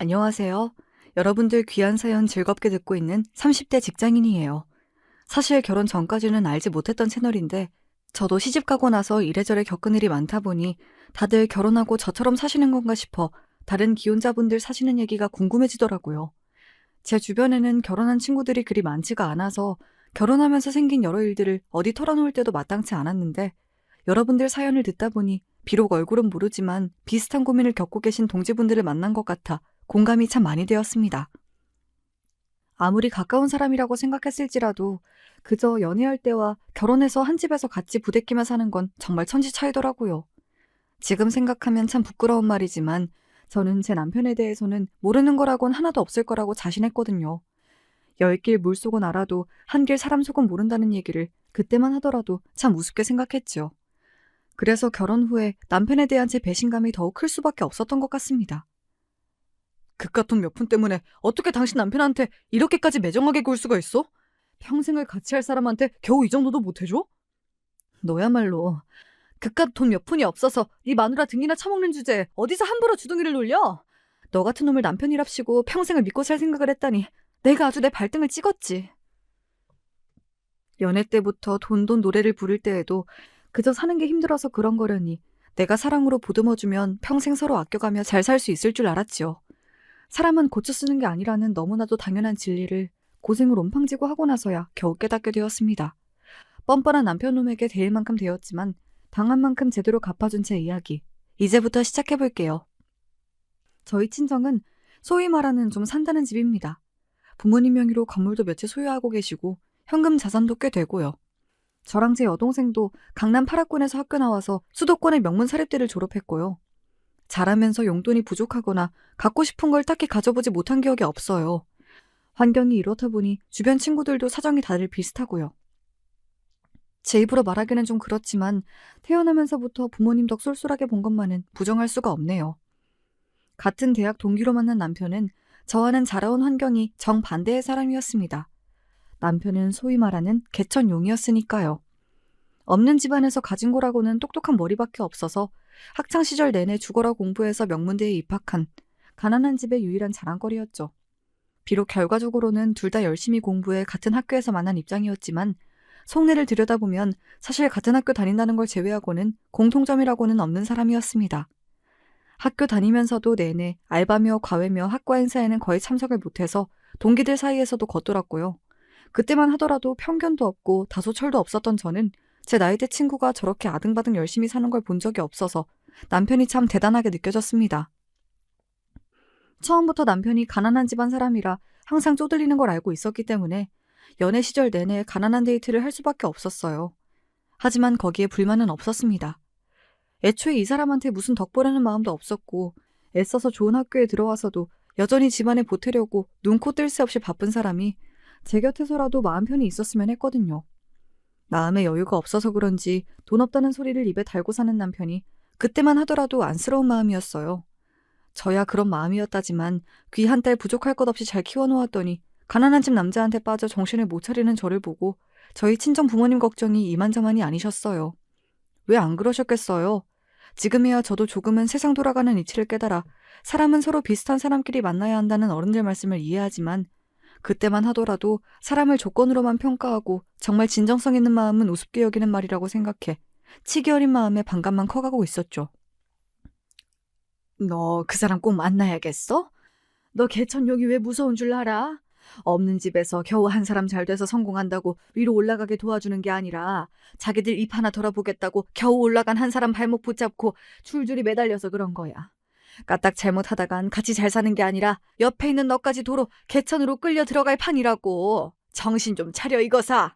안녕하세요. 여러분들 귀한 사연 즐겁게 듣고 있는 30대 직장인이에요. 사실 결혼 전까지는 알지 못했던 채널인데, 저도 시집 가고 나서 이래저래 겪은 일이 많다 보니 다들 결혼하고 저처럼 사시는 건가 싶어 다른 기혼자분들 사시는 얘기가 궁금해지더라고요. 제 주변에는 결혼한 친구들이 그리 많지가 않아서 결혼하면서 생긴 여러 일들을 어디 털어놓을 때도 마땅치 않았는데, 여러분들 사연을 듣다 보니 비록 얼굴은 모르지만 비슷한 고민을 겪고 계신 동지분들을 만난 것 같아 공감이 참 많이 되었습니다. 아무리 가까운 사람이라고 생각했을지라도 그저 연애할 때와 결혼해서 한 집에서 같이 부대끼며 사는 건 정말 천지 차이더라고요. 지금 생각하면 참 부끄러운 말이지만 저는 제 남편에 대해서는 모르는 거라곤 하나도 없을 거라고 자신했거든요. 열 길 물속은 알아도 한 길 사람 속은 모른다는 얘기를 그때만 하더라도 참 우습게 생각했죠. 그래서 결혼 후에 남편에 대한 제 배신감이 더욱 클 수밖에 없었던 것 같습니다. 그깟 돈 몇 푼 때문에 어떻게 당신 남편한테 이렇게까지 매정하게 굴 수가 있어? 평생을 같이 할 사람한테 겨우 이 정도도 못해줘? 너야말로 그깟 돈 몇 푼이 없어서 네 마누라 등이나 처먹는 주제에 어디서 함부로 주둥이를 놀려? 너 같은 놈을 남편이랍시고 평생을 믿고 살 생각을 했다니 내가 아주 내 발등을 찍었지. 연애 때부터 돈돈 노래를 부를 때에도 그저 사는 게 힘들어서 그런 거려니 내가 사랑으로 보듬어주면 평생 서로 아껴가며 잘 살 수 있을 줄 알았지요. 사람은 고쳐 쓰는 게 아니라는 너무나도 당연한 진리를 고생을 온팡지고 하고 나서야 겨우 깨닫게 되었습니다. 뻔뻔한 남편놈에게 대일 만큼 되었지만 당한 만큼 제대로 갚아준 제 이야기. 이제부터 시작해볼게요. 저희 친정은 소위 말하는 좀 산다는 집입니다. 부모님 명의로 건물도 몇 채 소유하고 계시고 현금 자산도 꽤 되고요. 저랑 제 여동생도 강남 8학군에서 학교 나와서 수도권의 명문 사립대를 졸업했고요. 잘하면서 용돈이 부족하거나 갖고 싶은 걸 딱히 가져보지 못한 기억이 없어요. 환경이 이렇다 보니 주변 친구들도 사정이 다들 비슷하고요. 제 입으로 말하기는 좀 그렇지만 태어나면서부터 부모님 덕 쏠쏠하게 본 것만은 부정할 수가 없네요. 같은 대학 동기로 만난 남편은 저와는 자라온 환경이 정반대의 사람이었습니다. 남편은 소위 말하는 개천용이었으니까요. 없는 집안에서 가진 거라고는 똑똑한 머리밖에 없어서 학창시절 내내 죽어라 공부해서 명문대에 입학한 가난한 집의 유일한 자랑거리였죠. 비록 결과적으로는 둘 다 열심히 공부해 같은 학교에서 만난 입장이었지만 속내를 들여다보면 사실 같은 학교 다닌다는 걸 제외하고는 공통점이라고는 없는 사람이었습니다. 학교 다니면서도 내내 알바며 과외며 학과 행사에는 거의 참석을 못해서 동기들 사이에서도 겉돌았고요. 그때만 하더라도 편견도 없고 다소 철도 없었던 저는 제 나이대 친구가 저렇게 아등바등 열심히 사는 걸 본 적이 없어서 남편이 참 대단하게 느껴졌습니다. 처음부터 남편이 가난한 집안 사람이라 항상 쪼들리는 걸 알고 있었기 때문에 연애 시절 내내 가난한 데이트를 할 수밖에 없었어요. 하지만 거기에 불만은 없었습니다. 애초에 이 사람한테 무슨 덕 보려는 마음도 없었고 애써서 좋은 학교에 들어와서도 여전히 집안에 보태려고 눈코 뜰 새 없이 바쁜 사람이 제 곁에서라도 마음 편히 있었으면 했거든요. 마음에 여유가 없어서 그런지 돈 없다는 소리를 입에 달고 사는 남편이 그때만 하더라도 안쓰러운 마음이었어요. 저야 그런 마음이었다지만 귀한 딸 부족할 것 없이 잘 키워놓았더니 가난한 집 남자한테 빠져 정신을 못 차리는 저를 보고 저희 친정 부모님 걱정이 이만저만이 아니셨어요. 왜 안 그러셨겠어요? 지금이야 저도 조금은 세상 돌아가는 이치를 깨달아 사람은 서로 비슷한 사람끼리 만나야 한다는 어른들 말씀을 이해하지만 그때만 하더라도 사람을 조건으로만 평가하고 정말 진정성 있는 마음은 우습게 여기는 말이라고 생각해 치기 어린 마음에 반감만 커가고 있었죠. 너 그 사람 꼭 만나야겠어? 너 개천용이 왜 무서운 줄 알아? 없는 집에서 겨우 한 사람 잘 돼서 성공한다고 위로 올라가게 도와주는 게 아니라 자기들 입 하나 덜어보겠다고 겨우 올라간 한 사람 발목 붙잡고 줄줄이 매달려서 그런 거야. 까딱 잘못하다간 같이 잘 사는 게 아니라 옆에 있는 너까지 도로 개천으로 끌려 들어갈 판이라고. 정신 좀 차려 이거사.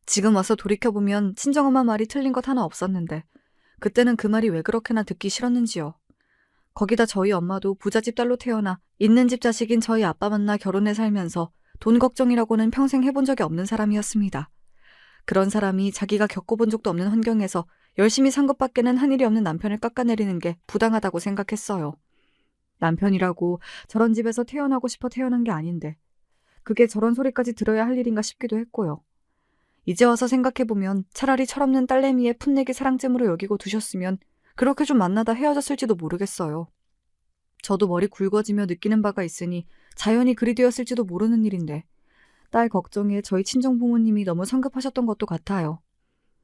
지금 와서 돌이켜보면 친정엄마 말이 틀린 것 하나 없었는데 그때는 그 말이 왜 그렇게나 듣기 싫었는지요. 거기다 저희 엄마도 부잣집 딸로 태어나 있는 집 자식인 저희 아빠 만나 결혼해 살면서 돈 걱정이라고는 평생 해본 적이 없는 사람이었습니다. 그런 사람이 자기가 겪어본 적도 없는 환경에서 열심히 산 것밖에는 한 일이 없는 남편을 깎아내리는 게 부당하다고 생각했어요. 남편이라고 저런 집에서 태어나고 싶어 태어난 게 아닌데 그게 저런 소리까지 들어야 할 일인가 싶기도 했고요. 이제 와서 생각해보면 차라리 철없는 딸내미의 풋내기 사랑잼으로 여기고 두셨으면 그렇게 좀 만나다 헤어졌을지도 모르겠어요. 저도 머리 굵어지며 느끼는 바가 있으니 자연히 그리 되었을지도 모르는 일인데 딸 걱정에 저희 친정 부모님이 너무 성급하셨던 것도 같아요.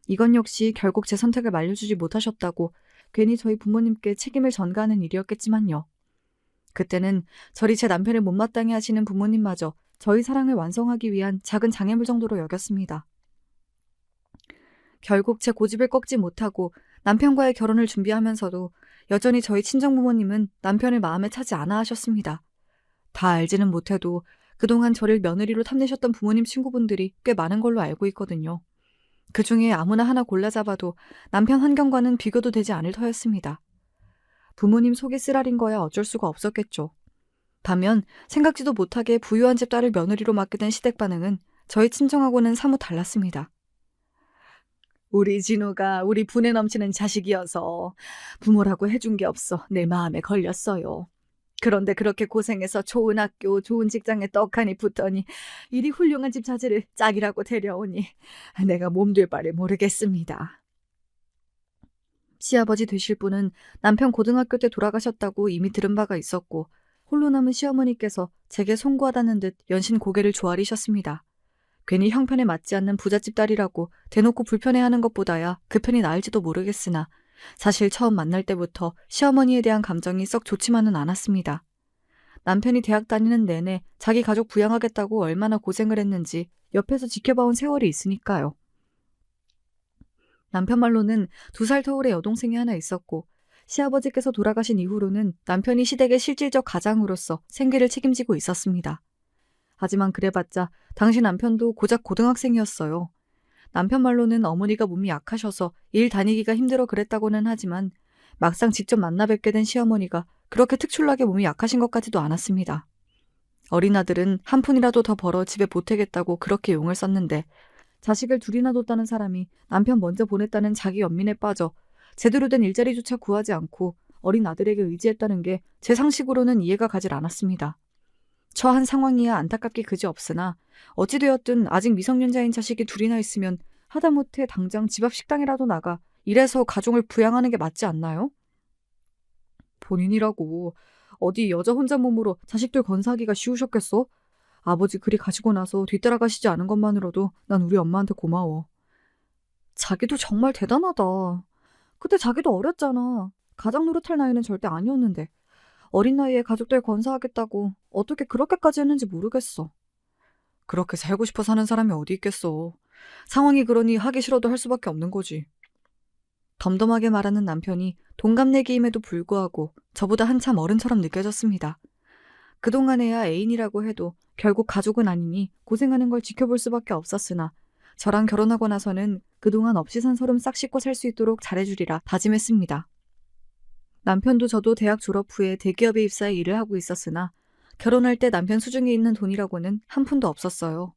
이건 역시 결국 제 선택을 말려주지 못하셨다고 괜히 저희 부모님께 책임을 전가하는 일이었겠지만요. 그때는 저리 제 남편을 못마땅해 하시는 부모님마저 저희 사랑을 완성하기 위한 작은 장애물 정도로 여겼습니다. 결국 제 고집을 꺾지 못하고 남편과의 결혼을 준비하면서도 여전히 저희 친정부모님은 남편을 마음에 차지 않아 하셨습니다. 다 알지는 못해도 그동안 저를 며느리로 탐내셨던 부모님 친구분들이 꽤 많은 걸로 알고 있거든요. 그 중에 아무나 하나 골라 잡아도 남편 환경과는 비교도 되지 않을 터였습니다. 부모님 속이 쓰라린 거야 어쩔 수가 없었겠죠. 반면 생각지도 못하게 부유한 집 딸을 며느리로 맡게 된 시댁 반응은 저희 친정하고는 사뭇 달랐습니다. 우리 진우가 우리 분에 넘치는 자식이어서 부모라고 해준 게 없어 내 마음에 걸렸어요. 그런데 그렇게 고생해서 좋은 학교, 좋은 직장에 떡하니 붙더니 이리 훌륭한 집 자제를 짝이라고 데려오니 내가 몸둘 바를 모르겠습니다. 시아버지 되실 분은 남편 고등학교 때 돌아가셨다고 이미 들은 바가 있었고 홀로 남은 시어머니께서 제게 송구하다는 듯 연신 고개를 조아리셨습니다. 괜히 형편에 맞지 않는 부잣집 딸이라고 대놓고 불편해하는 것보다야 그 편이 나을지도 모르겠으나 사실 처음 만날 때부터 시어머니에 대한 감정이 썩 좋지만은 않았습니다. 남편이 대학 다니는 내내 자기 가족 부양하겠다고 얼마나 고생을 했는지 옆에서 지켜봐온 세월이 있으니까요. 남편 말로는 2살 터울의 여동생이 하나 있었고 시아버지께서 돌아가신 이후로는 남편이 시댁의 실질적 가장으로서 생계를 책임지고 있었습니다. 하지만 그래봤자 당시 남편도 고작 고등학생이었어요. 남편 말로는 어머니가 몸이 약하셔서 일 다니기가 힘들어 그랬다고는 하지만 막상 직접 만나 뵙게 된 시어머니가 그렇게 특출나게 몸이 약하신 것 같지도 않았습니다. 어린 아들은 한 푼이라도 더 벌어 집에 보태겠다고 그렇게 용을 썼는데 자식을 둘이나 뒀다는 사람이 남편 먼저 보냈다는 자기 연민에 빠져 제대로 된 일자리조차 구하지 않고 어린 아들에게 의지했다는 게 제 상식으로는 이해가 가질 않았습니다. 처한 상황이야 안타깝기 그지없으나 어찌되었든 아직 미성년자인 자식이 둘이나 있으면 하다못해 당장 집 앞 식당이라도 나가 일해서 가족을 부양하는 게 맞지 않나요? 본인이라고 어디 여자 혼자 몸으로 자식들 건사하기가 쉬우셨겠어? 아버지 그리 가시고 나서 뒤따라가시지 않은 것만으로도 난 우리 엄마한테 고마워. 자기도 정말 대단하다. 그때 자기도 어렸잖아. 가장 노릇할 나이는 절대 아니었는데 어린 나이에 가족들 건사하겠다고 어떻게 그렇게까지 했는지 모르겠어. 그렇게 살고 싶어 사는 사람이 어디 있겠어. 상황이 그러니 하기 싫어도 할 수밖에 없는 거지. 덤덤하게 말하는 남편이 동갑내기임에도 불구하고 저보다 한참 어른처럼 느껴졌습니다. 그동안에야 애인이라고 해도 결국 가족은 아니니 고생하는 걸 지켜볼 수밖에 없었으나 저랑 결혼하고 나서는 그동안 없이 산 서름 싹 씻고 살 수 있도록 잘해주리라 다짐했습니다. 남편도 저도 대학 졸업 후에 대기업에 입사해 일을 하고 있었으나 결혼할 때 남편 수중에 있는 돈이라고는 한 푼도 없었어요.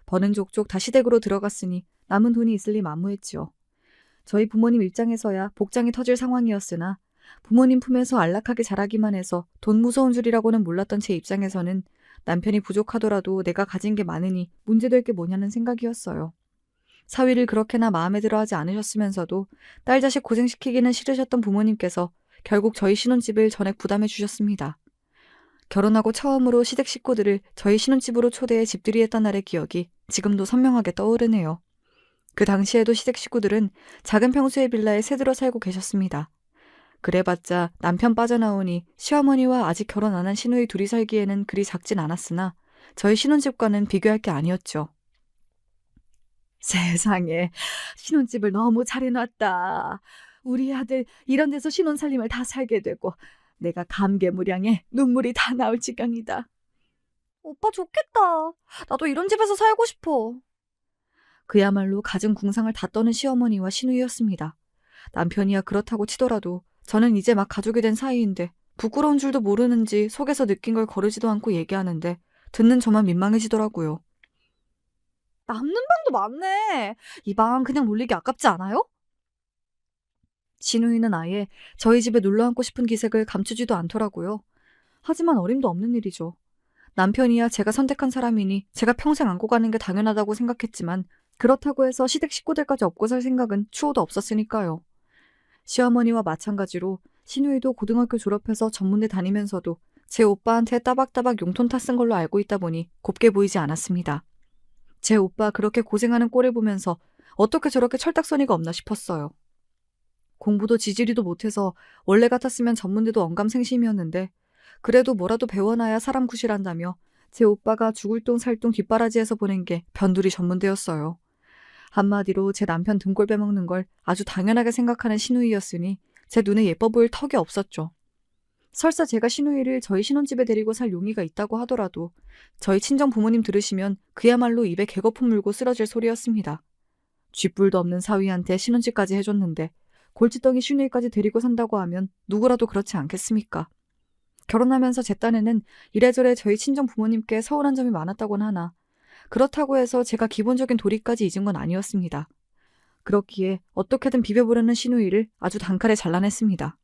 버는 족족 다 시댁으로 들어갔으니 남은 돈이 있을 리 만무했지요. 저희 부모님 입장에서야 복장이 터질 상황이었으나 부모님 품에서 안락하게 자라기만 해서 돈 무서운 줄이라고는 몰랐던 제 입장에서는 남편이 부족하더라도 내가 가진 게 많으니 문제될 게 뭐냐는 생각이었어요. 사위를 그렇게나 마음에 들어하지 않으셨으면서도 딸 자식 고생시키기는 싫으셨던 부모님께서 결국 저희 신혼집을 전액 부담해 주셨습니다. 결혼하고 처음으로 시댁 식구들을 저희 신혼집으로 초대해 집들이 했던 날의 기억이 지금도 선명하게 떠오르네요. 그 당시에도 시댁 식구들은 작은 평수의 빌라에 새들어 살고 계셨습니다. 그래봤자 남편 빠져나오니 시어머니와 아직 결혼 안 한 시누이 둘이 살기에는 그리 작진 않았으나 저희 신혼집과는 비교할 게 아니었죠. 세상에, 신혼집을 너무 잘 해놨다. 우리 아들 이런 데서 신혼살림을 다 살게 되고 내가 감개무량해 눈물이 다 나올 지경이다. 오빠 좋겠다. 나도 이런 집에서 살고 싶어. 그야말로 갖은 궁상을 다 떠는 시어머니와 시누이였습니다. 남편이야 그렇다고 치더라도 저는 이제 막 가족이 된 사이인데 부끄러운 줄도 모르는지 속에서 느낀 걸 거르지도 않고 얘기하는데 듣는 저만 민망해지더라고요. 남는 방도 많네. 이 방 그냥 놀리기 아깝지 않아요? 시누이는 아예 저희 집에 놀러 앉고 싶은 기색을 감추지도 않더라고요. 하지만 어림도 없는 일이죠. 남편이야 제가 선택한 사람이니 제가 평생 안고 가는 게 당연하다고 생각했지만 그렇다고 해서 시댁 식구들까지 업고 살 생각은 추호도 없었으니까요. 시어머니와 마찬가지로 시누이도 고등학교 졸업해서 전문대 다니면서도 제 오빠한테 따박따박 용돈 타 쓴 걸로 알고 있다 보니 곱게 보이지 않았습니다. 제 오빠 그렇게 고생하는 꼴을 보면서 어떻게 저렇게 철딱서니가 없나 싶었어요. 공부도 지지리도 못해서 원래 같았으면 전문대도 언감생심이었는데 그래도 뭐라도 배워놔야 사람 구실한다며 제 오빠가 죽을 똥 살 똥 뒷바라지에서 보낸 게 변두리 전문대였어요. 한마디로 제 남편 등골 빼먹는 걸 아주 당연하게 생각하는 시누이였으니 제 눈에 예뻐 보일 턱이 없었죠. 설사 제가 시누이를 저희 신혼집에 데리고 살 용의가 있다고 하더라도 저희 친정 부모님 들으시면 그야말로 입에 개거품 물고 쓰러질 소리였습니다. 쥐뿔도 없는 사위한테 신혼집까지 해줬는데 골칫덩이 시누이까지 데리고 산다고 하면 누구라도 그렇지 않겠습니까? 결혼하면서 제 딴에는 이래저래 저희 친정 부모님께 서운한 점이 많았다곤 하나 그렇다고 해서 제가 기본적인 도리까지 잊은 건 아니었습니다. 그렇기에 어떻게든 비벼보려는 시누이를 아주 단칼에 잘라냈습니다.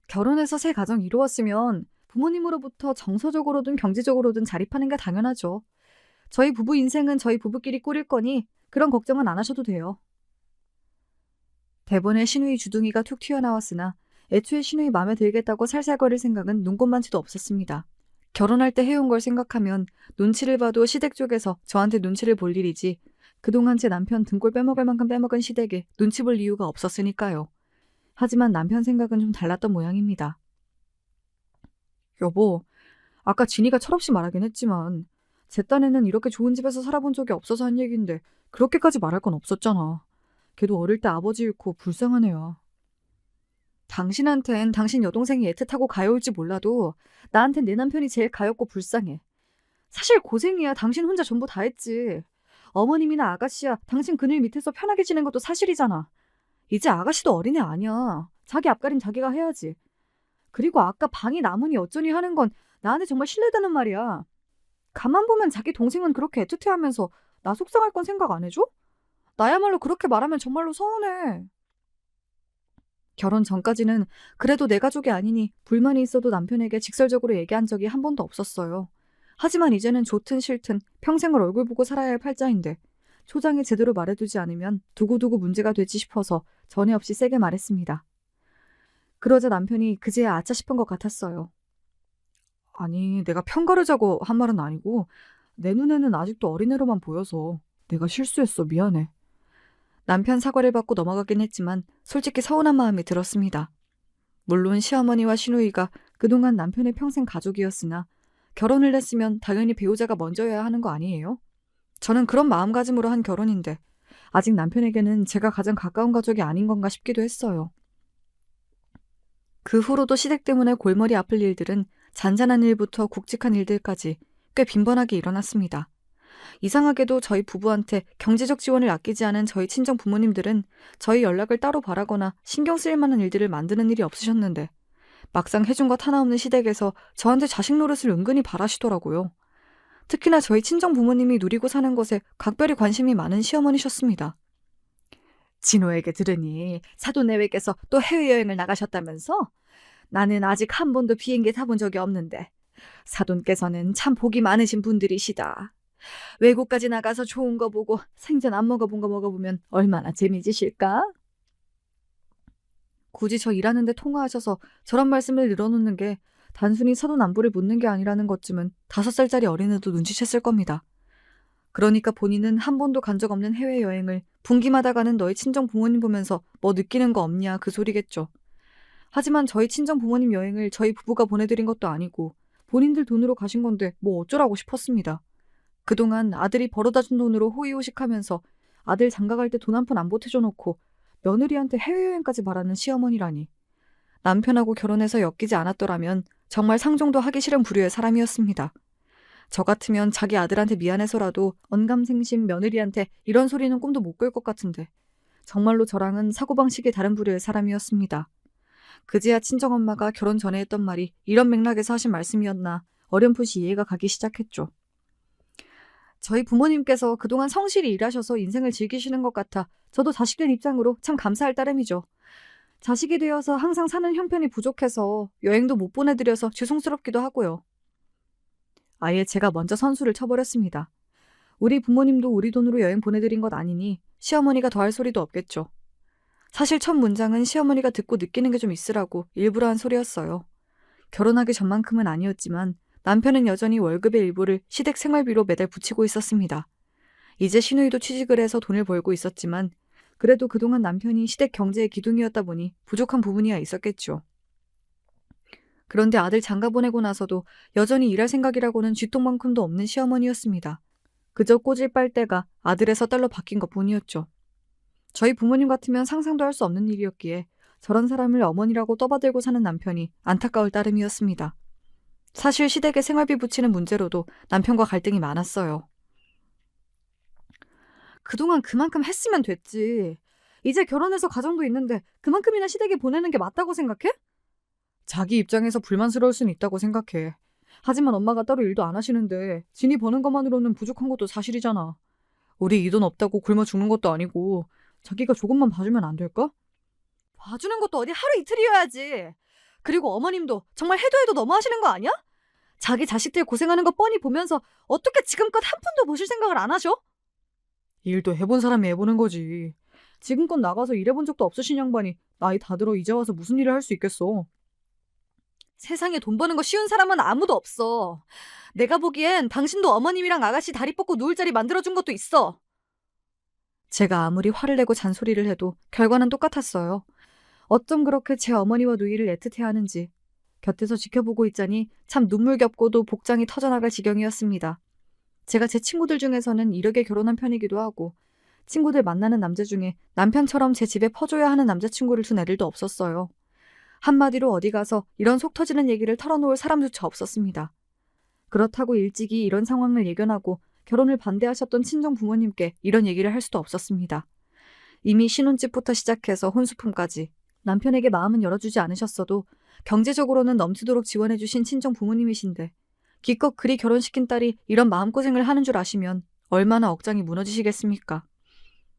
결혼해서 새 가정 이루었으면 부모님으로부터 정서적으로든 경제적으로든 자립하는 게 당연하죠. 저희 부부 인생은 저희 부부끼리 꾸릴 거니 그런 걱정은 안 하셔도 돼요. 대본에 시누이 주둥이가 툭 튀어나왔으나 애초에 시누이 마음에 들겠다고 살살거릴 생각은 눈꼽만치도 없었습니다. 결혼할 때 해온 걸 생각하면 눈치를 봐도 시댁 쪽에서 저한테 눈치를 볼 일이지 그동안 제 남편 등골 빼먹을 만큼 빼먹은 시댁에 눈치 볼 이유가 없었으니까요. 하지만 남편 생각은 좀 달랐던 모양입니다. 여보, 아까 진이가 철없이 말하긴 했지만 제 딴에는 이렇게 좋은 집에서 살아본 적이 없어서 한 얘기인데 그렇게까지 말할 건 없었잖아. 걔도 어릴 때 아버지 잃고 불쌍한 애야. 당신한텐 당신 여동생이 애틋하고 가여울지 몰라도 나한텐 내 남편이 제일 가엽고 불쌍해. 사실 고생이야. 당신 혼자 전부 다 했지. 어머님이나 아가씨야 당신 그늘 밑에서 편하게 지낸 것도 사실이잖아. 이제 아가씨도 어린애 아니야. 자기 앞가림 자기가 해야지. 그리고 아까 방이 남으니 어쩌니 하는 건 나한테 정말 실례되는 말이야. 가만 보면 자기 동생은 그렇게 애틋해하면서 나 속상할 건 생각 안 해줘? 나야말로 그렇게 말하면 정말로 서운해. 결혼 전까지는 그래도 내 가족이 아니니 불만이 있어도 남편에게 직설적으로 얘기한 적이 한 번도 없었어요. 하지만 이제는 좋든 싫든 평생을 얼굴 보고 살아야 할 팔자인데 초장에 제대로 말해두지 않으면 두고두고 문제가 되지 싶어서 전에 없이 세게 말했습니다. 그러자 남편이 그제야 아차 싶은 것 같았어요. 아니, 내가 편가르자고 한 말은 아니고 내 눈에는 아직도 어린애로만 보여서 내가 실수했어. 미안해. 남편 사과를 받고 넘어가긴 했지만 솔직히 서운한 마음이 들었습니다. 물론 시어머니와 시누이가 그동안 남편의 평생 가족이었으나 결혼을 했으면 당연히 배우자가 먼저여야 하는 거 아니에요? 저는 그런 마음가짐으로 한 결혼인데 아직 남편에게는 제가 가장 가까운 가족이 아닌 건가 싶기도 했어요. 그 후로도 시댁 때문에 골머리 아플 일들은 잔잔한 일부터 굵직한 일들까지 꽤 빈번하게 일어났습니다. 이상하게도 저희 부부한테 경제적 지원을 아끼지 않은 저희 친정 부모님들은 저희 연락을 따로 바라거나 신경 쓰일 만한 일들을 만드는 일이 없으셨는데 막상 해준 것 하나 없는 시댁에서 저한테 자식 노릇을 은근히 바라시더라고요. 특히나 저희 친정 부모님이 누리고 사는 것에 각별히 관심이 많은 시어머니셨습니다. 진호에게 들으니 사돈내외께서 또 해외여행을 나가셨다면서? 나는 아직 한 번도 비행기 타본 적이 없는데 사돈께서는 참 복이 많으신 분들이시다. 외국까지 나가서 좋은 거 보고 생전 안 먹어본 거 먹어보면 얼마나 재미지실까? 굳이 저 일하는데 통화하셔서 저런 말씀을 늘어놓는 게 단순히 사돈 안부를 묻는 게 아니라는 것쯤은 5살짜리 어린애도 눈치챘을 겁니다. 그러니까 본인은 한 번도 간 적 없는 해외여행을 분기마다 가는 너희 친정 부모님 보면서 뭐 느끼는 거 없냐 그 소리겠죠. 하지만 저희 친정 부모님 여행을 저희 부부가 보내드린 것도 아니고 본인들 돈으로 가신 건데 뭐 어쩌라고 싶었습니다. 그동안 아들이 벌어다 준 돈으로 호의호식하면서 아들 장가갈 때 돈 한 푼 안 보태줘 놓고 며느리한테 해외여행까지 바라는 시어머니라니. 남편하고 결혼해서 엮이지 않았더라면 정말 상종도 하기 싫은 부류의 사람이었습니다. 저 같으면 자기 아들한테 미안해서라도 언감생심 며느리한테 이런 소리는 꿈도 못 꿀 것 같은데 정말로 저랑은 사고방식이 다른 부류의 사람이었습니다. 그제야 친정엄마가 결혼 전에 했던 말이 이런 맥락에서 하신 말씀이었나 어렴풋이 이해가 가기 시작했죠. 저희 부모님께서 그동안 성실히 일하셔서 인생을 즐기시는 것 같아 저도 자식된 입장으로 참 감사할 따름이죠. 자식이 되어서 항상 사는 형편이 부족해서 여행도 못 보내드려서 죄송스럽기도 하고요. 아예 제가 먼저 선수를 쳐버렸습니다. 우리 부모님도 우리 돈으로 여행 보내드린 것 아니니 시어머니가 더 할 소리도 없겠죠. 사실 첫 문장은 시어머니가 듣고 느끼는 게 좀 있으라고 일부러 한 소리였어요. 결혼하기 전만큼은 아니었지만 남편은 여전히 월급의 일부를 시댁 생활비로 매달 붙이고 있었습니다. 이제 시누이도 취직을 해서 돈을 벌고 있었지만 그래도 그동안 남편이 시댁 경제의 기둥이었다 보니 부족한 부분이야 있었겠죠. 그런데 아들 장가 보내고 나서도 여전히 일할 생각이라고는 쥐똥만큼도 없는 시어머니였습니다. 그저 꼬질 빨대가 아들에서 딸로 바뀐 것뿐이었죠. 저희 부모님 같으면 상상도 할 수 없는 일이었기에 저런 사람을 어머니라고 떠받들고 사는 남편이 안타까울 따름이었습니다. 사실 시댁에 생활비 붙이는 문제로도 남편과 갈등이 많았어요. 그동안 그만큼 했으면 됐지. 이제 결혼해서 가정도 있는데 그만큼이나 시댁에 보내는 게 맞다고 생각해? 자기 입장에서 불만스러울 수는 있다고 생각해. 하지만 엄마가 따로 일도 안 하시는데 진이 버는 것만으로는 부족한 것도 사실이잖아. 우리 이 돈 없다고 굶어 죽는 것도 아니고 자기가 조금만 봐주면 안 될까? 봐주는 것도 어디 하루 이틀이어야지. 그리고 어머님도 정말 해도 해도 너무하시는 거 아니야? 자기 자식들 고생하는 거 뻔히 보면서 어떻게 지금껏 한 푼도 보실 생각을 안 하셔? 일도 해본 사람이 해보는 거지. 지금껏 나가서 일해본 적도 없으신 양반이 나이 다 들어 이제 와서 무슨 일을 할 수 있겠어. 세상에 돈 버는 거 쉬운 사람은 아무도 없어. 내가 보기엔 당신도 어머님이랑 아가씨 다리 뻗고 누울 자리 만들어준 것도 있어. 제가 아무리 화를 내고 잔소리를 해도 결과는 똑같았어요. 어쩜 그렇게 제 어머니와 누이를 애틋해하는지. 곁에서 지켜보고 있자니 참 눈물겹고도 복장이 터져나갈 지경이었습니다. 제가 제 친구들 중에서는 이르게 결혼한 편이기도 하고 친구들 만나는 남자 중에 남편처럼 제 집에 퍼줘야 하는 남자친구를 둔 애들도 없었어요. 한마디로 어디 가서 이런 속 터지는 얘기를 털어놓을 사람조차 없었습니다. 그렇다고 일찍이 이런 상황을 예견하고 결혼을 반대하셨던 친정 부모님께 이런 얘기를 할 수도 없었습니다. 이미 신혼집부터 시작해서 혼수품까지 남편에게 마음은 열어주지 않으셨어도 경제적으로는 넘치도록 지원해주신 친정 부모님이신데 기껏 그리 결혼시킨 딸이 이런 마음고생을 하는 줄 아시면 얼마나 억장이 무너지시겠습니까?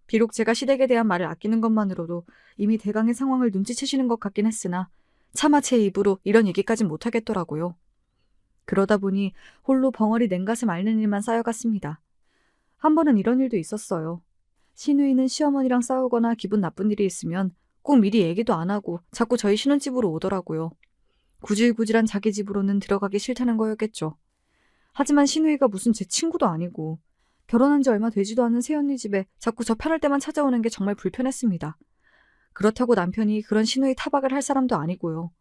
비록 제가 시댁에 대한 말을 아끼는 것만으로도 이미 대강의 상황을 눈치채시는 것 같긴 했으나 차마 제 입으로 이런 얘기까진 못하겠더라고요. 그러다 보니 홀로 벙어리 냉가슴 앓는 일만 쌓여갔습니다. 한 번은 이런 일도 있었어요. 시누이는 시어머니랑 싸우거나 기분 나쁜 일이 있으면 꼭 미리 얘기도 안 하고 자꾸 저희 신혼집으로 오더라고요. 구질구질한 자기 집으로는 들어가기 싫다는 거였겠죠. 하지만 시누이가 무슨 제 친구도 아니고 결혼한 지 얼마 되지도 않은 새언니 집에 자꾸 저 편할 때만 찾아오는 게 정말 불편했습니다. 그렇다고 남편이 그런 시누이 타박을 할 사람도 아니고요.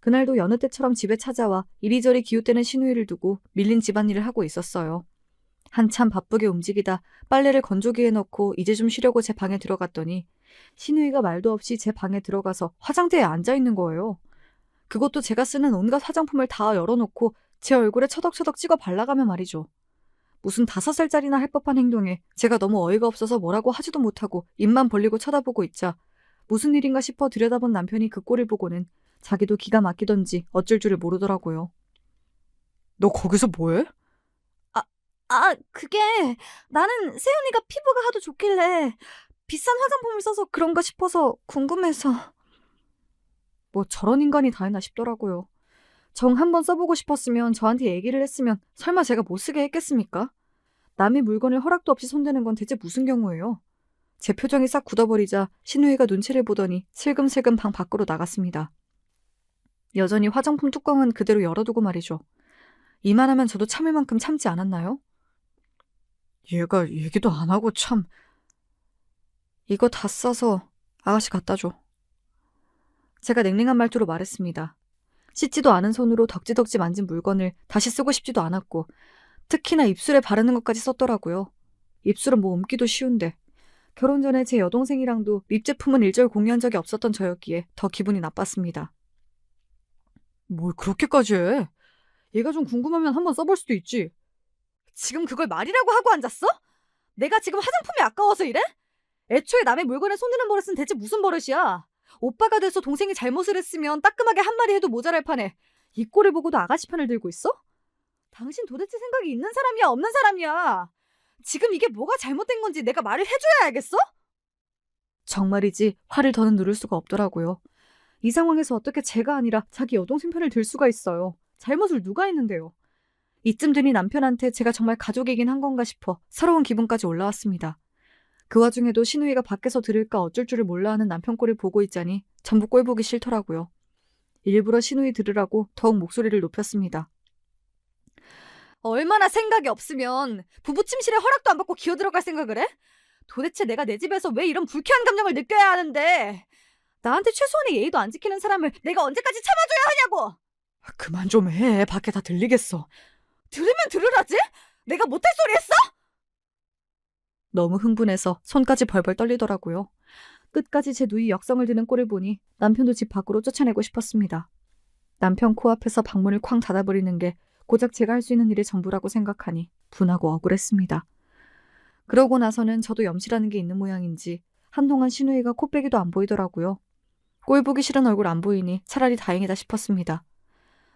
그날도 여느 때처럼 집에 찾아와 이리저리 기웃대는 시누이를 두고 밀린 집안일을 하고 있었어요. 한참 바쁘게 움직이다 빨래를 건조기에 넣고 이제 좀 쉬려고 제 방에 들어갔더니 시누이가 말도 없이 제 방에 들어가서 화장대에 앉아있는 거예요. 그것도 제가 쓰는 온갖 화장품을 다 열어놓고 제 얼굴에 처덕처덕 찍어 발라가며 말이죠. 무슨 5살짜리나 할 법한 행동에 제가 너무 어이가 없어서 뭐라고 하지도 못하고 입만 벌리고 쳐다보고 있자 무슨 일인가 싶어 들여다본 남편이 그 꼴을 보고는 자기도 기가 막히던지 어쩔 줄을 모르더라고요. 너 거기서 뭐해? 그게 나는 새언니가 피부가 하도 좋길래 비싼 화장품을 써서 그런가 싶어서 궁금해서. 뭐 저런 인간이 다 있나 싶더라고요. 정 한번 써보고 싶었으면 저한테 얘기를 했으면 설마 제가 못 쓰게 했겠습니까? 남의 물건을 허락도 없이 손대는 건 대체 무슨 경우예요? 제 표정이 싹 굳어버리자 시누이가 눈치를 보더니 슬금슬금 방 밖으로 나갔습니다. 여전히 화장품 뚜껑은 그대로 열어두고 말이죠. 이만하면 저도 참을 만큼 참지 않았나요? 얘가 얘기도 안 하고 참. 이거 다 써서 아가씨 갖다 줘. 제가 냉랭한 말투로 말했습니다. 씻지도 않은 손으로 덕지덕지 만진 물건을 다시 쓰고 싶지도 않았고 특히나 입술에 바르는 것까지 썼더라고요. 입술은 뭐 옮기도 쉬운데. 결혼 전에 제 여동생이랑도 립 제품은 일절 공유한 적이 없었던 저였기에 더 기분이 나빴습니다. 뭘 그렇게까지 해? 얘가 좀 궁금하면 한번 써볼 수도 있지. 지금 그걸 말이라고 하고 앉았어? 내가 지금 화장품이 아까워서 이래? 애초에 남의 물건에 손대는 버릇은 대체 무슨 버릇이야? 오빠가 돼서 동생이 잘못을 했으면 따끔하게 한마디 해도 모자랄 판에 이 꼴을 보고도 아가씨 편을 들고 있어? 당신 도대체 생각이 있는 사람이야 없는 사람이야? 지금 이게 뭐가 잘못된 건지 내가 말을 해줘야 알겠어? 정말이지 화를 더는 누를 수가 없더라고요. 이 상황에서 어떻게 제가 아니라 자기 여동생 편을 들 수가 있어요. 잘못을 누가 했는데요. 이쯤 되니 남편한테 제가 정말 가족이긴 한 건가 싶어 서러운 기분까지 올라왔습니다. 그 와중에도 신우이가 밖에서 들을까 어쩔 줄을 몰라 하는 남편 꼴을 보고 있자니 전부 꼴 보기 싫더라고요. 일부러 신우이 들으라고 더욱 목소리를 높였습니다. 얼마나 생각이 없으면 부부 침실에 허락도 안 받고 기어들어갈 생각을 해? 도대체 내가 내 집에서 왜 이런 불쾌한 감정을 느껴야 하는데, 나한테 최소한의 예의도 안 지키는 사람을 내가 언제까지 참아줘야 하냐고! 그만 좀 해. 밖에 다 들리겠어. 들으면 들으라지? 내가 못할 소리 했어? 너무 흥분해서 손까지 벌벌 떨리더라고요. 끝까지 제 누이 역성을 드는 꼴을 보니 남편도 집 밖으로 쫓아내고 싶었습니다. 남편 코앞에서 방문을 쾅 닫아버리는 게 고작 제가 할 수 있는 일의 전부라고 생각하니 분하고 억울했습니다. 그러고 나서는 저도 염치라는 게 있는 모양인지 한동안 신우이가 코빼기도 안 보이더라고요. 꼴 보기 싫은 얼굴 안 보이니 차라리 다행이다 싶었습니다.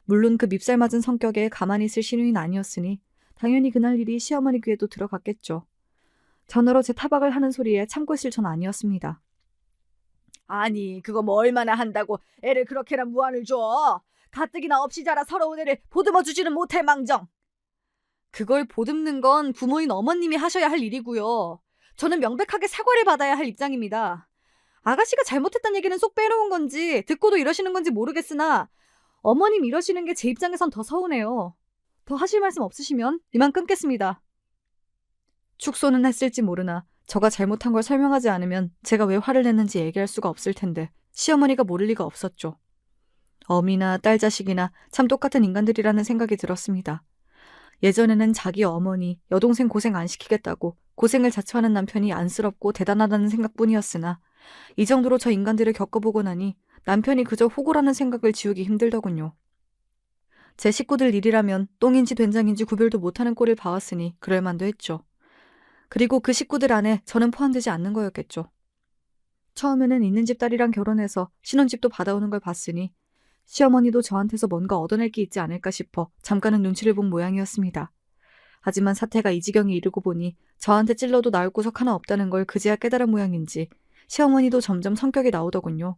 물론 그 밉살 맞은 성격에 가만히 있을 신우이는 아니었으니 당연히 그날 일이 시어머니 귀에도 들어갔겠죠. 전화로 제 타박을 하는 소리에 참고 있을 전 아니었습니다. 아니, 그거 뭐 얼마나 한다고 애를 그렇게나 무안을 줘. 가뜩이나 없이 자라 서러운 애를 보듬어 주지는 못할 망정. 그걸 보듬는 건 부모인 어머님이 하셔야 할 일이고요. 저는 명백하게 사과를 받아야 할 입장입니다. 아가씨가 잘못했다는 얘기는 쏙 빼놓은 건지 듣고도 이러시는 건지 모르겠으나 어머님 이러시는 게 제 입장에선 더 서운해요. 더 하실 말씀 없으시면 이만 끊겠습니다. 축소는 했을지 모르나 저가 잘못한 걸 설명하지 않으면 제가 왜 화를 냈는지 얘기할 수가 없을 텐데 시어머니가 모를 리가 없었죠. 어미나 딸 자식이나 참 똑같은 인간들이라는 생각이 들었습니다. 예전에는 자기 어머니, 여동생 고생 안 시키겠다고 고생을 자처하는 남편이 안쓰럽고 대단하다는 생각뿐이었으나 이 정도로 저 인간들을 겪어보고 나니 남편이 그저 호구라는 생각을 지우기 힘들더군요. 제 식구들 일이라면 똥인지 된장인지 구별도 못하는 꼴을 봐왔으니 그럴만도 했죠. 그리고 그 식구들 안에 저는 포함되지 않는 거였겠죠. 처음에는 있는 집 딸이랑 결혼해서 신혼집도 받아오는 걸 봤으니 시어머니도 저한테서 뭔가 얻어낼 게 있지 않을까 싶어 잠깐은 눈치를 본 모양이었습니다. 하지만 사태가 이 지경에 이르고 보니 저한테 찔러도 나을 구석 하나 없다는 걸 그제야 깨달은 모양인지 시어머니도 점점 성격이 나오더군요.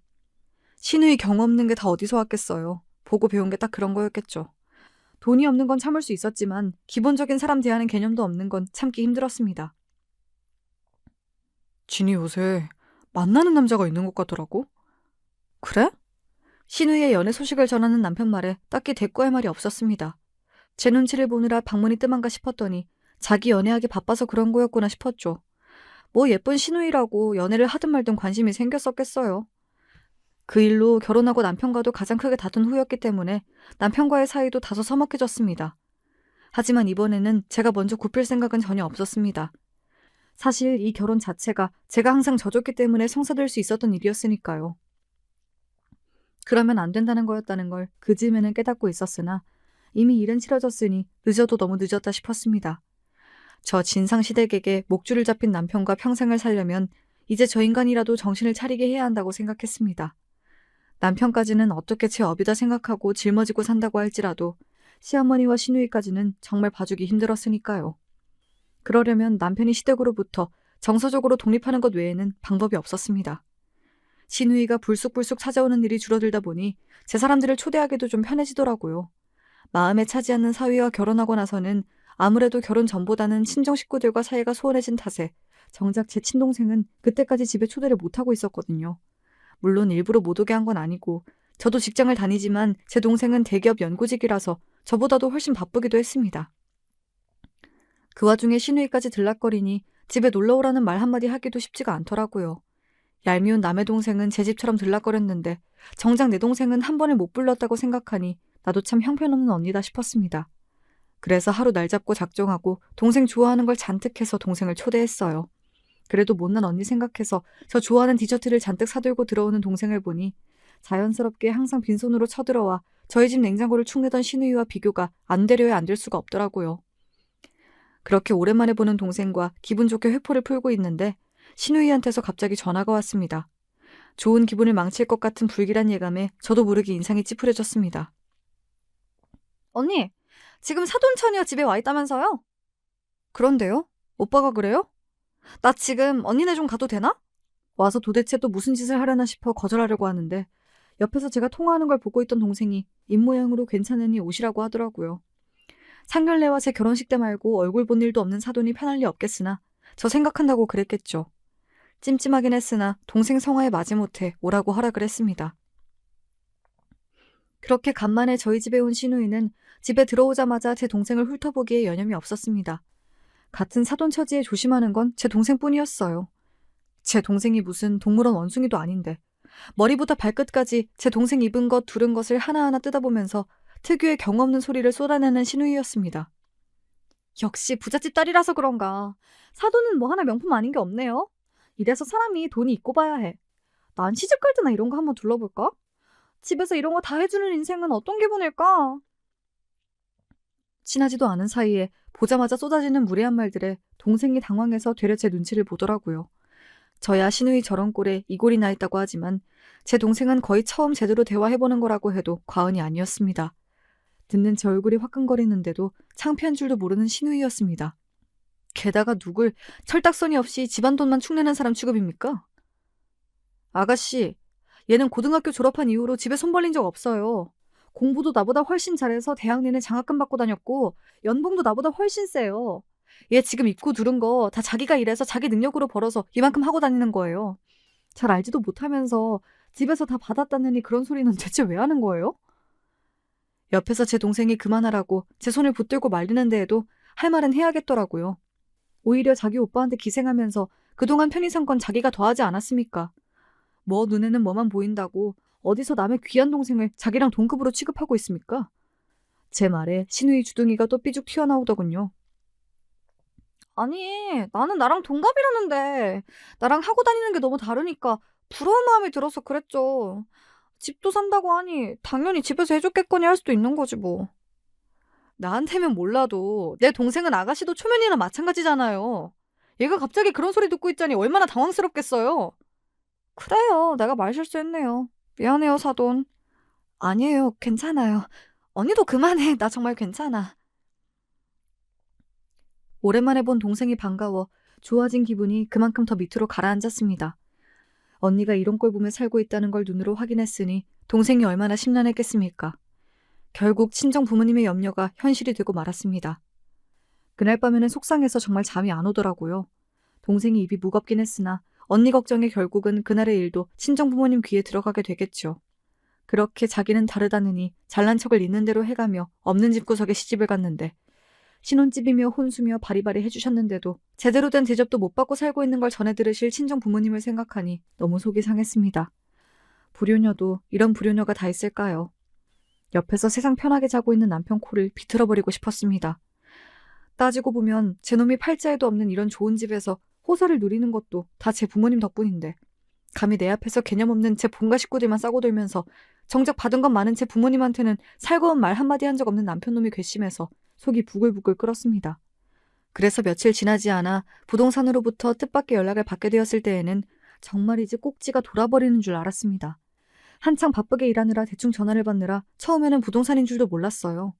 신우이 경우 없는 게 다 어디서 왔겠어요. 보고 배운 게 딱 그런 거였겠죠. 돈이 없는 건 참을 수 있었지만 기본적인 사람 대하는 개념도 없는 건 참기 힘들었습니다. 진이 요새 만나는 남자가 있는 것 같더라고. 그래? 신우이의 연애 소식을 전하는 남편 말에 딱히 대꾸할 말이 없었습니다. 제 눈치를 보느라 방문이 뜸한가 싶었더니 자기 연애하기 바빠서 그런 거였구나 싶었죠. 뭐 예쁜 신우이라고 연애를 하든 말든 관심이 생겼었겠어요. 그 일로 결혼하고 남편과도 가장 크게 다툰 후였기 때문에 남편과의 사이도 다소 서먹해졌습니다. 하지만 이번에는 제가 먼저 굽힐 생각은 전혀 없었습니다. 사실 이 결혼 자체가 제가 항상 져줬기 때문에 성사될 수 있었던 일이었으니까요. 그러면 안 된다는 거였다는 걸 그즈음에는 깨닫고 있었으나 이미 일은 치러졌으니 늦어도 너무 늦었다 싶었습니다. 저 진상시댁에게 목줄을 잡힌 남편과 평생을 살려면 이제 저 인간이라도 정신을 차리게 해야 한다고 생각했습니다. 남편까지는 어떻게 제 업이다 생각하고 짊어지고 산다고 할지라도 시어머니와 시누이까지는 정말 봐주기 힘들었으니까요. 그러려면 남편이 시댁으로부터 정서적으로 독립하는 것 외에는 방법이 없었습니다. 시누이가 불쑥불쑥 찾아오는 일이 줄어들다 보니 제 사람들을 초대하기도 좀 편해지더라고요. 마음에 차지 않는 사위와 결혼하고 나서는 아무래도 결혼 전보다는 친정 식구들과 사이가 소원해진 탓에 정작 제 친동생은 그때까지 집에 초대를 못하고 있었거든요. 물론 일부러 못 오게 한 건 아니고 저도 직장을 다니지만 제 동생은 대기업 연구직이라서 저보다도 훨씬 바쁘기도 했습니다. 그 와중에 시누이까지 들락거리니 집에 놀러오라는 말 한마디 하기도 쉽지가 않더라고요. 얄미운 남의 동생은 제 집처럼 들락거렸는데 정작 내 동생은 한 번을 못 불렀다고 생각하니 나도 참 형편없는 언니다 싶었습니다. 그래서 하루 날 잡고 작정하고 동생 좋아하는 걸 잔뜩 해서 동생을 초대했어요. 그래도 못난 언니 생각해서 저 좋아하는 디저트를 잔뜩 사들고 들어오는 동생을 보니 자연스럽게 항상 빈손으로 쳐들어와 저희 집 냉장고를 축내던 시누이와 비교가 안 되려야 안 될 수가 없더라고요. 그렇게 오랜만에 보는 동생과 기분 좋게 회포를 풀고 있는데 시누이한테서 갑자기 전화가 왔습니다. 좋은 기분을 망칠 것 같은 불길한 예감에 저도 모르게 인상이 찌푸려졌습니다. 언니, 지금 사돈처녀 집에 와 있다면서요? 그런데요? 오빠가 그래요? 나 지금 언니네 좀 가도 되나? 와서 도대체 또 무슨 짓을 하려나 싶어 거절하려고 하는데 옆에서 제가 통화하는 걸 보고 있던 동생이 입모양으로 괜찮으니 오시라고 하더라고요. 상견례와 제 결혼식 때 말고 얼굴 본 일도 없는 사돈이 편할 리 없겠으나 저 생각한다고 그랬겠죠. 찜찜하긴 했으나 동생 성화에 마지못해 오라고 허락을 했습니다. 그렇게 간만에 저희 집에 온 신우이는 집에 들어오자마자 제 동생을 훑어보기에 여념이 없었습니다. 같은 사돈 처지에 조심하는 건 제 동생뿐이었어요. 제 동생이 무슨 동물원 원숭이도 아닌데 머리부터 발끝까지 제 동생 입은 것 두른 것을 하나하나 뜯어보면서 특유의 경우 없는 소리를 쏟아내는 신우이였습니다. 역시 부잣집 딸이라서 그런가. 사돈은 뭐 하나 명품 아닌 게 없네요. 이래서 사람이 돈이 있고 봐야 해. 난 시집갈 때나 이런 거 한번 둘러볼까? 집에서 이런 거 다 해주는 인생은 어떤 기분일까? 친하지도 않은 사이에 보자마자 쏟아지는 무례한 말들에 동생이 당황해서 되려 제 눈치를 보더라고요. 저야 신우이 저런 꼴에 이골이 나 있다고 하지만 제 동생은 거의 처음 제대로 대화해보는 거라고 해도 과언이 아니었습니다. 듣는 제 얼굴이 화끈거리는데도 창피한 줄도 모르는 신우이였습니다. 게다가 누굴 철딱서니 없이 집안 돈만 축내는 사람 취급입니까? 아가씨, 얘는 고등학교 졸업한 이후로 집에 손 벌린 적 없어요. 공부도 나보다 훨씬 잘해서 대학 내내 장학금 받고 다녔고 연봉도 나보다 훨씬 세요. 얘 지금 입고 두른 거 다 자기가 일해서 자기 능력으로 벌어서 이만큼 하고 다니는 거예요. 잘 알지도 못하면서 집에서 다 받았다느니 그런 소리는 대체 왜 하는 거예요? 옆에서 제 동생이 그만하라고 제 손을 붙들고 말리는 데에도 할 말은 해야겠더라고요. 오히려 자기 오빠한테 기생하면서 그동안 편의상권 자기가 더하지 않았습니까? 뭐 눈에는 뭐만 보인다고 어디서 남의 귀한 동생을 자기랑 동급으로 취급하고 있습니까? 제 말에 신우이 주둥이가 또 삐죽 튀어나오더군요. 아니, 나는 나랑 동갑이라는데 나랑 하고 다니는 게 너무 다르니까 부러운 마음이 들어서 그랬죠. 집도 산다고 하니 당연히 집에서 해줬겠거니 할 수도 있는 거지 뭐. 나한테면 몰라도 내 동생은 아가씨도 초면이나 마찬가지잖아요. 얘가 갑자기 그런 소리 듣고 있자니 얼마나 당황스럽겠어요. 그래요. 내가 말 실수했네요. 미안해요, 사돈. 아니에요. 괜찮아요. 언니도 그만해. 나 정말 괜찮아. 오랜만에 본 동생이 반가워 좋아진 기분이 그만큼 더 밑으로 가라앉았습니다. 언니가 이런 꼴 보며 살고 있다는 걸 눈으로 확인했으니 동생이 얼마나 심란했겠습니까? 결국 친정 부모님의 염려가 현실이 되고 말았습니다. 그날 밤에는 속상해서 정말 잠이 안 오더라고요. 동생이 입이 무겁긴 했으나 언니 걱정에 결국은 그날의 일도 친정 부모님 귀에 들어가게 되겠죠. 그렇게 자기는 다르다느니 잘난 척을 있는 대로 해가며 없는 집구석에 시집을 갔는데 신혼집이며 혼수며 바리바리 해주셨는데도 제대로 된 대접도 못 받고 살고 있는 걸 전해 들으실 친정 부모님을 생각하니 너무 속이 상했습니다. 불효녀도 이런 불효녀가 다 있을까요? 옆에서 세상 편하게 자고 있는 남편 코를 비틀어버리고 싶었습니다. 따지고 보면 제 놈이 팔자에도 없는 이런 좋은 집에서 호사를 누리는 것도 다 제 부모님 덕분인데 감히 내 앞에서 개념 없는 제 본가 식구들만 싸고 들면서 정작 받은 건 많은 제 부모님한테는 살거운 말 한마디 한 적 없는 남편놈이 괘씸해서 속이 부글부글 끓었습니다. 그래서 며칠 지나지 않아 부동산으로부터 뜻밖의 연락을 받게 되었을 때에는 정말이지 꼭지가 돌아버리는 줄 알았습니다. 한창 바쁘게 일하느라 대충 전화를 받느라 처음에는 부동산인 줄도 몰랐어요.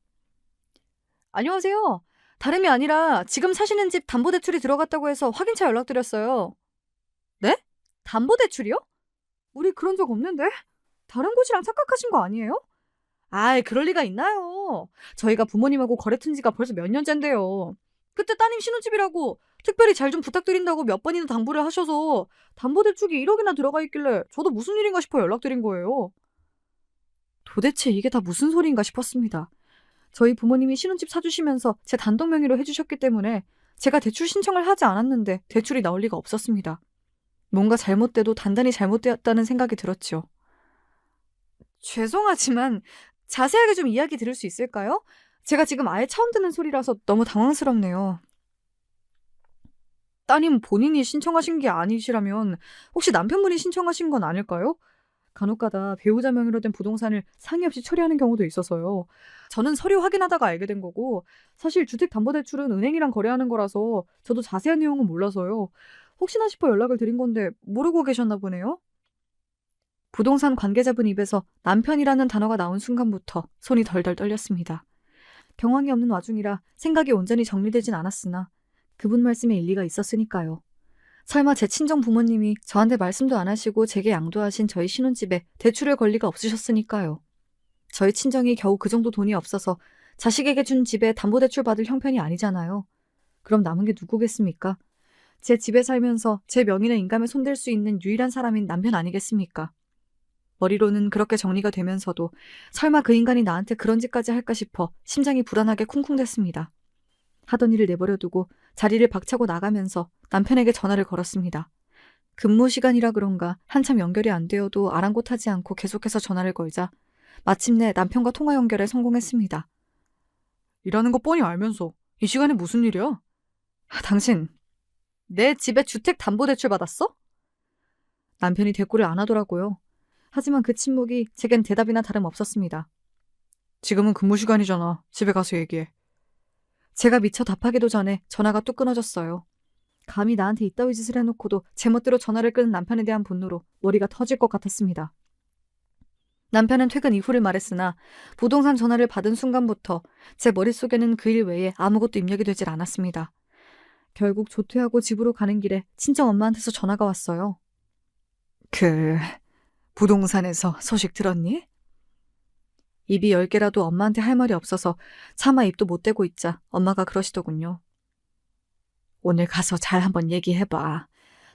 안녕하세요. 다름이 아니라 지금 사시는 집 담보대출이 들어갔다고 해서 확인차 연락드렸어요. 네? 담보대출이요? 우리 그런 적 없는데? 다른 곳이랑 착각하신 거 아니에요? 아이, 그럴 리가 있나요? 저희가 부모님하고 거래 튼 지가 벌써 몇 년째인데요. 그때 따님 신혼집이라고 특별히 잘 좀 부탁드린다고 몇 번이나 당부를 하셔서 담보대출이 1억이나 들어가 있길래 저도 무슨 일인가 싶어 연락드린 거예요. 도대체 이게 다 무슨 소리인가 싶었습니다. 저희 부모님이 신혼집 사주시면서 제 단독 명의로 해주셨기 때문에 제가 대출 신청을 하지 않았는데 대출이 나올 리가 없었습니다. 뭔가 잘못돼도 단단히 잘못되었다는 생각이 들었죠. 죄송하지만 자세하게 좀 이야기 들을 수 있을까요? 제가 지금 아예 처음 듣는 소리라서 너무 당황스럽네요. 따님 본인이 신청하신 게 아니시라면 혹시 남편분이 신청하신 건 아닐까요? 간혹가다 배우자 명의로 된 부동산을 상의 없이 처리하는 경우도 있어서요. 저는 서류 확인하다가 알게 된 거고 사실 주택담보대출은 은행이랑 거래하는 거라서 저도 자세한 내용은 몰라서요. 혹시나 싶어 연락을 드린 건데 모르고 계셨나 보네요. 부동산 관계자분 입에서 남편이라는 단어가 나온 순간부터 손이 덜덜 떨렸습니다. 경황이 없는 와중이라 생각이 온전히 정리되진 않았으나 그분 말씀에 일리가 있었으니까요. 설마 제 친정 부모님이 저한테 말씀도 안 하시고 제게 양도하신 저희 신혼집에 대출을 걸 리가 없으셨으니까요. 저희 친정이 겨우 그 정도 돈이 없어서 자식에게 준 집에 담보대출 받을 형편이 아니잖아요. 그럼 남은 게 누구겠습니까? 제 집에 살면서 제 명의나 인감에 손댈 수 있는 유일한 사람인 남편 아니겠습니까? 머리로는 그렇게 정리가 되면서도 설마 그 인간이 나한테 그런 짓까지 할까 싶어 심장이 불안하게 쿵쿵댔습니다. 하던 일을 내버려두고 자리를 박차고 나가면서 남편에게 전화를 걸었습니다. 근무 시간이라 그런가 한참 연결이 안 되어도 아랑곳하지 않고 계속해서 전화를 걸자 마침내 남편과 통화 연결에 성공했습니다. 일하는 거 뻔히 알면서 이 시간에 무슨 일이야? 당신 내 집에 주택담보대출 받았어? 남편이 대꾸를 안 하더라고요. 하지만 그 침묵이 제겐 대답이나 다름없었습니다. 지금은 근무 시간이잖아. 집에 가서 얘기해. 제가 미처 답하기도 전에 전화가 뚝 끊어졌어요. 감히 나한테 이따위 짓을 해놓고도 제멋대로 전화를 끄는 남편에 대한 분노로 머리가 터질 것 같았습니다. 남편은 퇴근 이후를 말했으나 부동산 전화를 받은 순간부터 제 머릿속에는 그 일 외에 아무것도 입력이 되질 않았습니다. 결국 조퇴하고 집으로 가는 길에 친정 엄마한테서 전화가 왔어요. 부동산에서 소식 들었니? 입이 10개라도 엄마한테 할 말이 없어서 차마 입도 못 대고 있자 엄마가 그러시더군요. 오늘 가서 잘 한번 얘기해봐.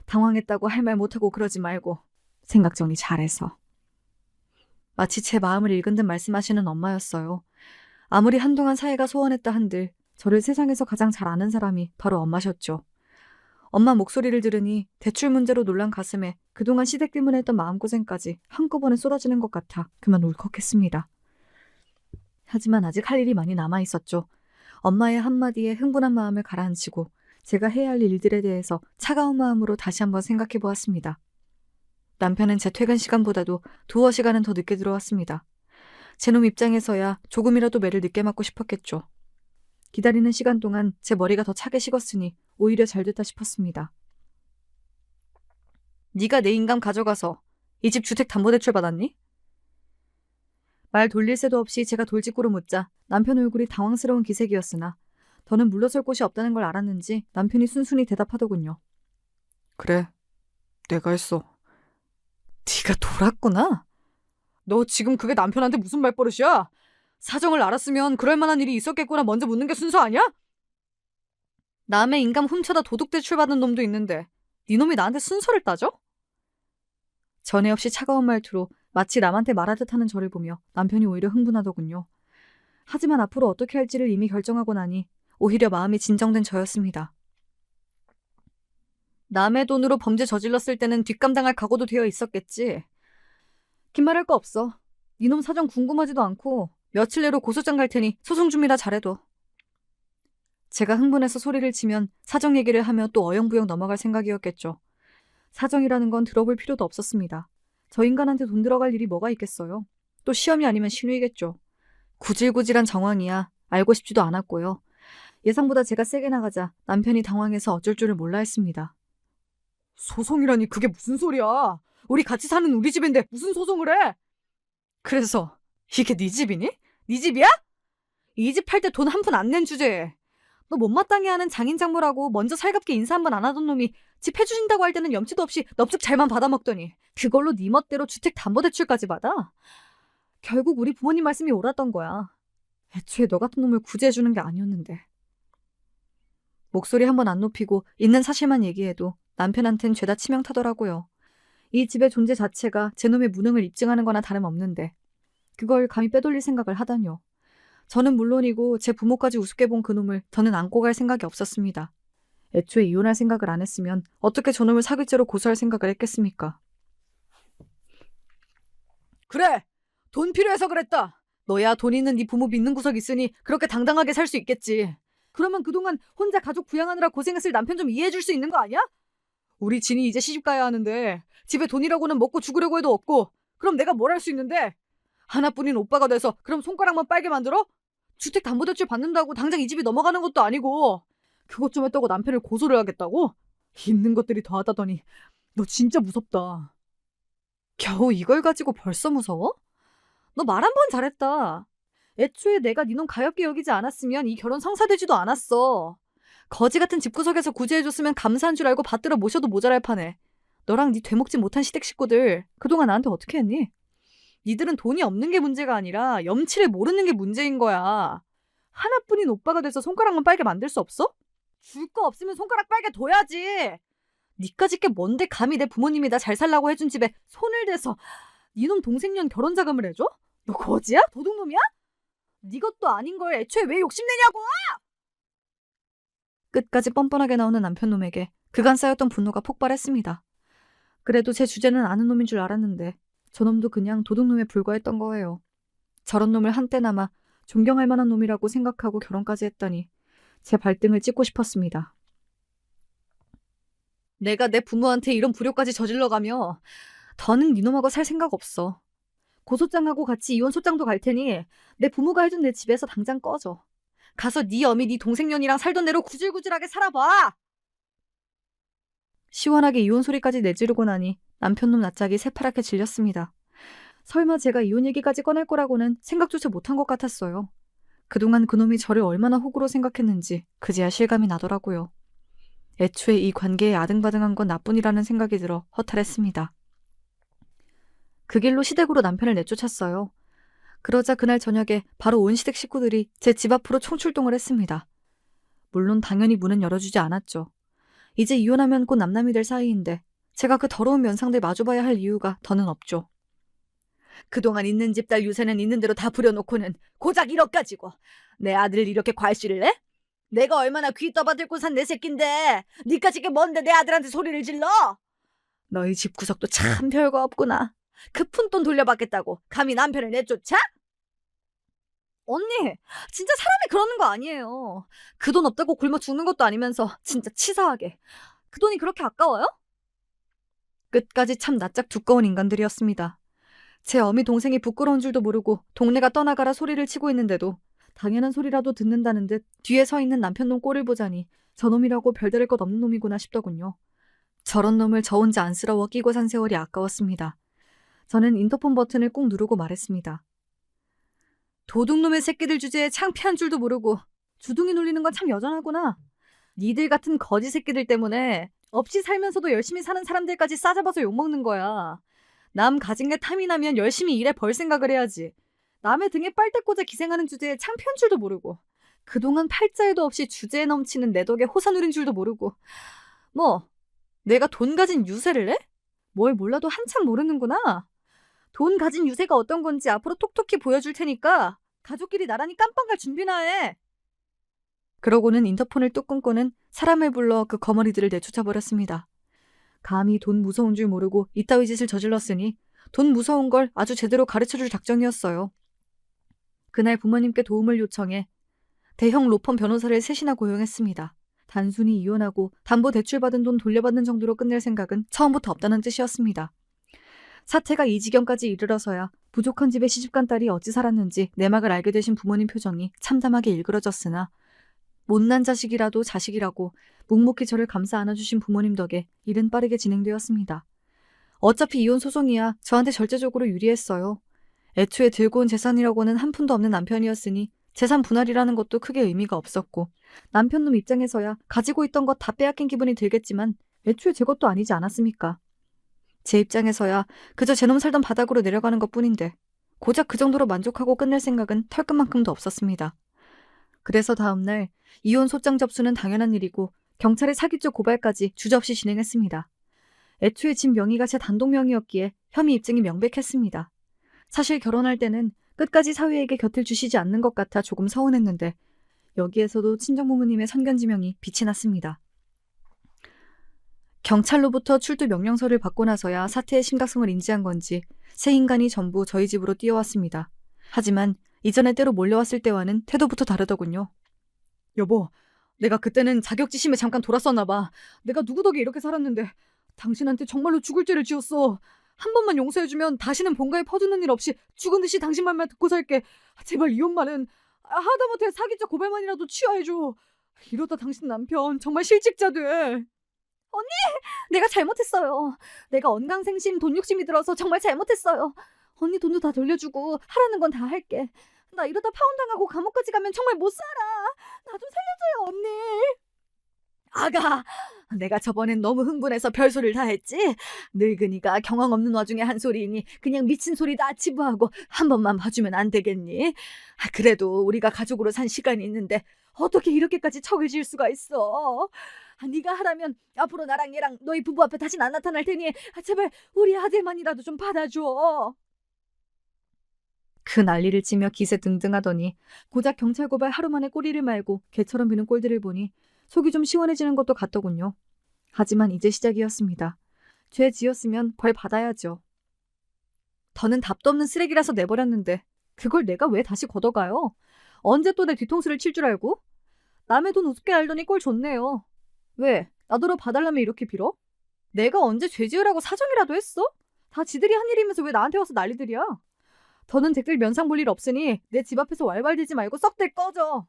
당황했다고 할 말 못하고 그러지 말고 생각 정리 잘해서. 마치 제 마음을 읽은 듯 말씀하시는 엄마였어요. 아무리 한동안 사이가 소원했다 한들 저를 세상에서 가장 잘 아는 사람이 바로 엄마셨죠. 엄마 목소리를 들으니 대출 문제로 놀란 가슴에 그동안 시댁 때문에 했던 마음고생까지 한꺼번에 쏟아지는 것 같아 그만 울컥했습니다. 하지만 아직 할 일이 많이 남아있었죠. 엄마의 한마디에 흥분한 마음을 가라앉히고 제가 해야 할 일들에 대해서 차가운 마음으로 다시 한번 생각해 보았습니다. 남편은 제 퇴근 시간보다도 두어 시간은 더 늦게 들어왔습니다. 제놈 입장에서야 조금이라도 매를 늦게 맞고 싶었겠죠. 기다리는 시간 동안 제 머리가 더 차게 식었으니 오히려 잘 됐다 싶었습니다. 네가 내 인감 가져가서 이 집 주택담보대출 받았니? 말 돌릴 새도 없이 제가 돌직구로 묻자 남편 얼굴이 당황스러운 기색이었으나 더는 물러설 곳이 없다는 걸 알았는지 남편이 순순히 대답하더군요. 그래, 내가 했어. 네가 돌았구나? 너 지금 그게 남편한테 무슨 말버릇이야? 사정을 알았으면 그럴 만한 일이 있었겠구나 먼저 묻는 게 순서 아니야? 남의 인감 훔쳐다 도둑대출 받은 놈도 있는데 네 놈이 나한테 순서를 따져? 전에 없이 차가운 말투로 마치 남한테 말하듯 하는 저를 보며 남편이 오히려 흥분하더군요. 하지만 앞으로 어떻게 할지를 이미 결정하고 나니 오히려 마음이 진정된 저였습니다. 남의 돈으로 범죄 저질렀을 때는 뒷감당할 각오도 되어 있었겠지. 긴 말할 거 없어. 니놈 사정 궁금하지도 않고 며칠 내로 고소장 갈 테니 소송 준비나 잘해둬. 제가 흥분해서 소리를 치면 사정 얘기를 하며 또 어영부영 넘어갈 생각이었겠죠. 사정이라는 건 들어볼 필요도 없었습니다. 저 인간한테 돈 들어갈 일이 뭐가 있겠어요. 또 시험이 아니면 신우이겠죠. 구질구질한 정황이야 알고 싶지도 않았고요. 예상보다 제가 세게 나가자 남편이 당황해서 어쩔 줄을 몰라 했습니다. 소송이라니 그게 무슨 소리야. 우리 같이 사는 우리 집인데 무슨 소송을 해? 그래서 이게 네 집이니? 네 집이야? 이 집 팔 때 돈 한 푼 안 낸 주제에 너 못마땅해 하는 장인장모라고 먼저 살갑게 인사 한 번 안 하던 놈이 집 해주신다고 할 때는 염치도 없이 넙죽 잘만 받아먹더니 그걸로 네 멋대로 주택담보대출까지 받아? 결국 우리 부모님 말씀이 옳았던 거야. 애초에 너 같은 놈을 구제해주는 게 아니었는데. 목소리 한 번 안 높이고 있는 사실만 얘기해도 남편한텐 죄다 치명타더라고요. 이 집의 존재 자체가 제 놈의 무능을 입증하는 거나 다름없는데 그걸 감히 빼돌릴 생각을 하다뇨. 저는 물론이고 제 부모까지 우습게 본 그놈을 더는 안고 갈 생각이 없었습니다. 애초에 이혼할 생각을 안 했으면 어떻게 저놈을 사기죄로 고소할 생각을 했겠습니까? 그래! 돈 필요해서 그랬다! 너야 돈 있는 네 부모 믿는 구석 있으니 그렇게 당당하게 살 수 있겠지. 그러면 그동안 혼자 가족 부양하느라 고생했을 남편 좀 이해해줄 수 있는 거 아니야? 우리 진이 이제 시집 가야 하는데 집에 돈이라고는 먹고 죽으려고 해도 없고 그럼 내가 뭘 할 수 있는데? 하나뿐인 오빠가 돼서 그럼 손가락만 빨게 만들어? 주택담보대출 받는다고 당장 이 집이 넘어가는 것도 아니고 그것 좀 했다고 남편을 고소를 하겠다고? 있는 것들이 더하다더니 너 진짜 무섭다. 겨우 이걸 가지고 벌써 무서워? 너 말 한 번 잘했다. 애초에 내가 네 놈 가엾게 여기지 않았으면 이 결혼 성사되지도 않았어. 거지 같은 집구석에서 구제해줬으면 감사한 줄 알고 받들어 모셔도 모자랄 판에 너랑 네 되먹지 못한 시댁 식구들 그동안 나한테 어떻게 했니? 니들은 돈이 없는 게 문제가 아니라 염치를 모르는 게 문제인 거야. 하나뿐인 오빠가 돼서 손가락만 빨게 만들 수 없어? 줄 거 없으면 손가락 빨개 둬야지. 니까짓 게 뭔데 감히 내 부모님이 나 잘 살라고 해준 집에 손을 대서 니놈 동생년 결혼 자금을 해줘? 너 거지야? 도둑놈이야? 니 것도 아닌 걸 애초에 왜 욕심내냐고! 끝까지 뻔뻔하게 나오는 남편놈에게 그간 쌓였던 분노가 폭발했습니다. 그래도 제 주제는 아는 놈인 줄 알았는데 저놈도 그냥 도둑놈에 불과했던 거예요. 저런 놈을 한때나마 존경할 만한 놈이라고 생각하고 결혼까지 했다니 제 발등을 찍고 싶었습니다. 내가 내 부모한테 이런 불효까지 저질러가며 더는 니놈하고 살 생각 없어. 고소장하고 같이 이혼 소장도 갈 테니 내 부모가 해준 내 집에서 당장 꺼져. 가서 네 어미 네 동생년이랑 살던 대로 구질구질하게 살아봐. 시원하게 이혼 소리까지 내지르고 나니 남편놈 낯짝이 새파랗게 질렸습니다. 설마 제가 이혼 얘기까지 꺼낼 거라고는 생각조차 못한 것 같았어요. 그동안 그놈이 저를 얼마나 호구로 생각했는지 그제야 실감이 나더라고요. 애초에 이 관계에 아등바등한 건 나뿐이라는 생각이 들어 허탈했습니다. 그 길로 시댁으로 남편을 내쫓았어요. 그러자 그날 저녁에 바로 온 시댁 식구들이 제 집 앞으로 총출동을 했습니다. 물론 당연히 문은 열어주지 않았죠. 이제 이혼하면 곧 남남이 될 사이인데 제가 그 더러운 면상들 마주봐야 할 이유가 더는 없죠. 그동안 있는 집 딸 유세는 있는 대로 다 부려놓고는 고작 1억 가지고 내 아들을 이렇게 괄시를 해? 내가 얼마나 귀 떠받들고 산 내 새끼인데 니까짓 게 뭔데 내 아들한테 소리를 질러? 너희 집 구석도 참 별거 없구나. 그 푼돈 돌려받겠다고 감히 남편을 내쫓아? 언니, 진짜 사람이 그러는 거 아니에요. 그 돈 없다고 굶어 죽는 것도 아니면서 진짜 치사하게. 그 돈이 그렇게 아까워요? 끝까지 참 낯짝 두꺼운 인간들이었습니다. 제 어미 동생이 부끄러운 줄도 모르고 동네가 떠나가라 소리를 치고 있는데도 당연한 소리라도 듣는다는 듯 뒤에 서 있는 남편놈 꼴을 보자니 저놈이라고 별다를 것 없는 놈이구나 싶더군요. 저런 놈을 저 혼자 안쓰러워 끼고 산 세월이 아까웠습니다. 저는 인터폰 버튼을 꾹 누르고 말했습니다. 도둑놈의 새끼들 주제에 창피한 줄도 모르고 주둥이 놀리는 건 참 여전하구나. 니들 같은 거지 새끼들 때문에 없이 살면서도 열심히 사는 사람들까지 싸잡아서 욕먹는 거야. 남 가진 게 탐이 나면 열심히 일해 벌 생각을 해야지. 남의 등에 빨대 꽂아 기생하는 주제에 창피한 줄도 모르고 그동안 팔자에도 없이 주제에 넘치는 내 덕에 호사 누린 줄도 모르고 뭐 내가 돈 가진 유세를 해? 뭘 몰라도 한참 모르는구나. 돈 가진 유세가 어떤 건지 앞으로 톡톡히 보여줄 테니까 가족끼리 나란히 깜빵 갈 준비나 해. 그러고는 인터폰을 뚝 끊고는 사람을 불러 그 거머리들을 내쫓아버렸습니다. 감히 돈 무서운 줄 모르고 이따위 짓을 저질렀으니 돈 무서운 걸 아주 제대로 가르쳐줄 작정이었어요. 그날 부모님께 도움을 요청해 대형 로펌 변호사를 셋이나 고용했습니다. 단순히 이혼하고 담보대출받은 돈 돌려받는 정도로 끝낼 생각은 처음부터 없다는 뜻이었습니다. 사태가 이 지경까지 이르러서야 부족한 집에 시집간 딸이 어찌 살았는지 내막을 알게 되신 부모님 표정이 참담하게 일그러졌으나 못난 자식이라도 자식이라고 묵묵히 저를 감싸 안아주신 부모님 덕에 일은 빠르게 진행되었습니다. 어차피 이혼 소송이야 저한테 절대적으로 유리했어요. 애초에 들고 온 재산이라고는 한 푼도 없는 남편이었으니 재산 분할이라는 것도 크게 의미가 없었고 남편놈 입장에서야 가지고 있던 것 다 빼앗긴 기분이 들겠지만 애초에 제 것도 아니지 않았습니까? 제 입장에서야 그저 제 놈 살던 바닥으로 내려가는 것뿐인데 고작 그 정도로 만족하고 끝낼 생각은 털끝만큼도 없었습니다. 그래서 다음날 이혼 소장 접수는 당연한 일이고 경찰에 사기죄 고발까지 주저없이 진행했습니다. 애초에 집 명의가 제 단독 명의였기에 혐의 입증이 명백했습니다. 사실 결혼할 때는 끝까지 사위에게 곁을 주시지 않는 것 같아 조금 서운했는데 여기에서도 친정부모님의 선견지명이 빛이 났습니다. 경찰로부터 출두 명령서를 받고 나서야 사태의 심각성을 인지한 건지 세 인간이 전부 저희 집으로 뛰어왔습니다. 하지만 이전에 때로 몰려왔을 때와는 태도부터 다르더군요. 여보, 내가 그때는 자격지심에 잠깐 돌았었나 봐. 내가 누구 덕에 이렇게 살았는데 당신한테 정말로 죽을 죄를 지었어. 한 번만 용서해주면 다시는 본가에 퍼주는 일 없이 죽은 듯이 당신 말만 듣고 살게. 제발 이혼만은 하다못해 사기죄 고발만이라도 취하해줘. 이러다 당신 남편 정말 실직자 돼. 언니! 내가 잘못했어요. 내가 언강생심 돈 욕심이 들어서 정말 잘못했어요. 언니 돈도 다 돌려주고 하라는 건 다 할게. 나 이러다 파혼당하고 감옥까지 가면 정말 못 살아. 나 좀 살려줘요, 언니. 아가, 내가 저번엔 너무 흥분해서 별소리를 다 했지? 늙은이가 경황 없는 와중에 한 소리이니 그냥 미친 소리다 치부하고 한 번만 봐주면 안 되겠니? 그래도 우리가 가족으로 산 시간이 있는데 어떻게 이렇게까지 척을 지을 수가 있어? 네가 하라면 앞으로 나랑 얘랑 너희 부부 앞에 다신 안 나타날 테니 제발 우리 아들만이라도 좀 받아줘. 그 난리를 치며 기세 등등하더니 고작 경찰 고발 하루 만에 꼬리를 말고 개처럼 비는 꼴들을 보니 속이 좀 시원해지는 것도 같더군요. 하지만 이제 시작이었습니다. 죄 지었으면 벌 받아야죠. 더는 답도 없는 쓰레기라서 내버렸는데 그걸 내가 왜 다시 걷어가요? 언제 또 내 뒤통수를 칠 줄 알고? 남의 돈 우습게 알더니 꼴 좋네요. 왜? 나더러 봐달라면 이렇게 빌어? 내가 언제 죄 지으라고 사정이라도 했어? 다 지들이 한 일이면서 왜 나한테 와서 난리들이야? 더는 댓글 면상 볼 일 없으니 내 집 앞에서 왈왈대지 말고 썩들 꺼져.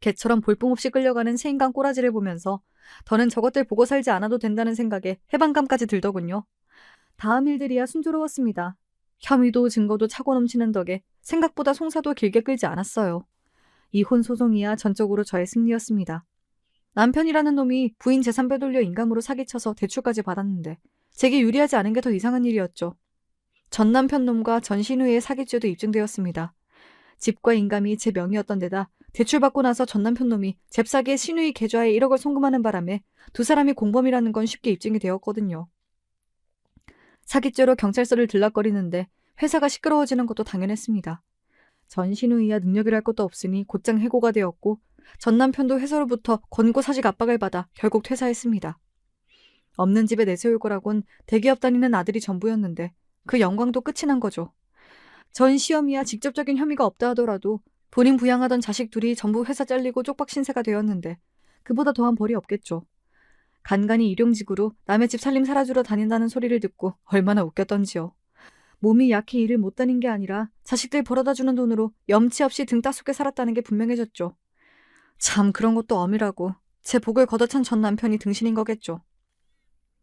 개처럼 볼품없이 끌려가는 새인간 꼬라지를 보면서 더는 저것들 보고 살지 않아도 된다는 생각에 해방감까지 들더군요. 다음 일들이야 순조로웠습니다. 혐의도 증거도 차고 넘치는 덕에 생각보다 송사도 길게 끌지 않았어요. 이혼 소송이야 전적으로 저의 승리였습니다. 남편이라는 놈이 부인 재산 빼돌려 인감으로 사기쳐서 대출까지 받았는데 제게 유리하지 않은 게 더 이상한 일이었죠. 전 남편 놈과 전 신우의 사기죄도 입증되었습니다. 집과 인감이 제 명의였던 데다 대출받고 나서 전 남편 놈이 잽싸게 신우이 계좌에 1억을 송금하는 바람에 두 사람이 공범이라는 건 쉽게 입증이 되었거든요. 사기죄로 경찰서를 들락거리는데 회사가 시끄러워지는 것도 당연했습니다. 전 신우이야 능력이랄 것도 없으니 곧장 해고가 되었고 전 남편도 회사로부터 권고사직 압박을 받아 결국 퇴사했습니다. 없는 집에 내세울 거라곤 대기업 다니는 아들이 전부였는데 그 영광도 끝이 난 거죠. 전 시어미야 직접적인 혐의가 없다 하더라도 본인 부양하던 자식 둘이 전부 회사 잘리고 쪽박 신세가 되었는데 그보다 더한 벌이 없겠죠. 간간히 일용직으로 남의 집 살림 살아주러 다닌다는 소리를 듣고 얼마나 웃겼던지요. 몸이 약해 일을 못 다닌 게 아니라 자식들 벌어다주는 돈으로 염치 없이 등 따숩게 살았다는 게 분명해졌죠. 참 그런 것도 어미라고 제 복을 걷어찬 전 남편이 등신인 거겠죠.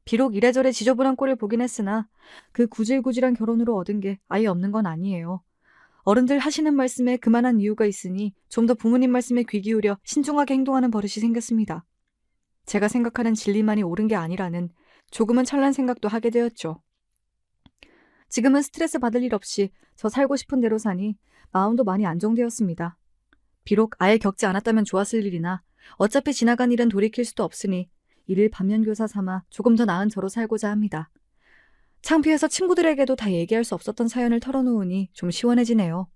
비록 이래저래 지저분한 꼴을 보긴 했으나 그 구질구질한 결혼으로 얻은 게 아예 없는 건 아니에요. 어른들 하시는 말씀에 그만한 이유가 있으니 좀 더 부모님 말씀에 귀 기울여 신중하게 행동하는 버릇이 생겼습니다. 제가 생각하는 진리만이 옳은 게 아니라는 조금은 찬란 생각도 하게 되었죠. 지금은 스트레스 받을 일 없이 저 살고 싶은 대로 사니 마음도 많이 안정되었습니다. 비록 아예 겪지 않았다면 좋았을 일이나 어차피 지나간 일은 돌이킬 수도 없으니 이를 반면교사 삼아 조금 더 나은 저로 살고자 합니다. 창피해서 친구들에게도 다 얘기할 수 없었던 사연을 털어놓으니 좀 시원해지네요.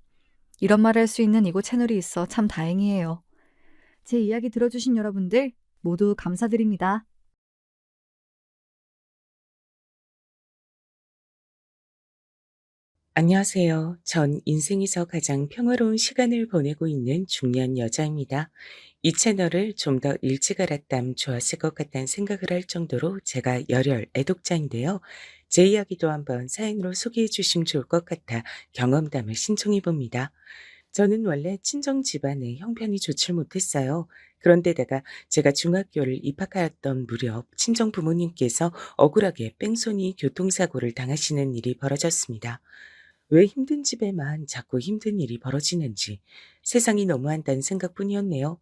이런 말을 할 수 있는 이곳 채널이 있어 참 다행이에요. 제 이야기 들어주신 여러분들 모두 감사드립니다. 안녕하세요. 전 인생에서 가장 평화로운 시간을 보내고 있는 중년 여자입니다. 이 채널을 좀 더 일찍 알았다면 좋았을 것 같다는 생각을 할 정도로 제가 열혈 애독자인데요. 제 이야기도 한번 사연으로 소개해 주시면 좋을 것 같아 경험담을 신청해 봅니다. 저는 원래 친정 집안에 형편이 좋질 못했어요. 그런데다가 제가 중학교를 입학하였던 무렵 친정 부모님께서 억울하게 뺑소니 교통사고를 당하시는 일이 벌어졌습니다. 왜 힘든 집에만 자꾸 힘든 일이 벌어지는지 세상이 너무한다는 생각뿐이었네요.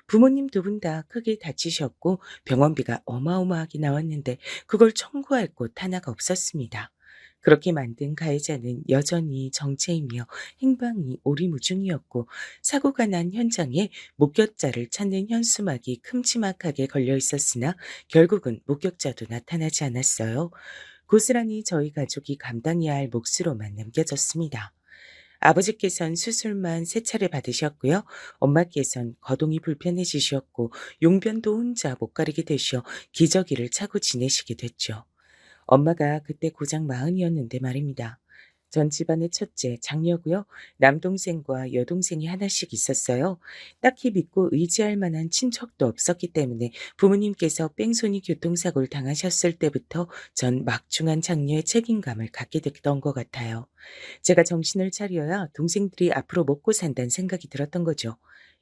부모님 두 분 다 크게 다치셨고 병원비가 어마어마하게 나왔는데 그걸 청구할 곳 하나가 없었습니다. 그렇게 만든 가해자는 여전히 정체이며 행방이 오리무중이었고 사고가 난 현장에 목격자를 찾는 현수막이 큼지막하게 걸려 있었으나 결국은 목격자도 나타나지 않았어요. 고스란히 저희 가족이 감당해야 할 몫으로만 남겨졌습니다. 아버지께선 수술만 3차례 받으셨고요. 엄마께선 거동이 불편해지셨고 용변도 혼자 못 가리게 되셔 기저귀를 차고 지내시게 됐죠. 엄마가 그때 고작 40이었는데 말입니다. 전 집안의 첫째, 장녀고요. 남동생과 여동생이 하나씩 있었어요. 딱히 믿고 의지할 만한 친척도 없었기 때문에 부모님께서 뺑소니 교통사고를 당하셨을 때부터 전 막중한 장녀의 책임감을 갖게 됐던 것 같아요. 제가 정신을 차려야 동생들이 앞으로 먹고 산다는 생각이 들었던 거죠.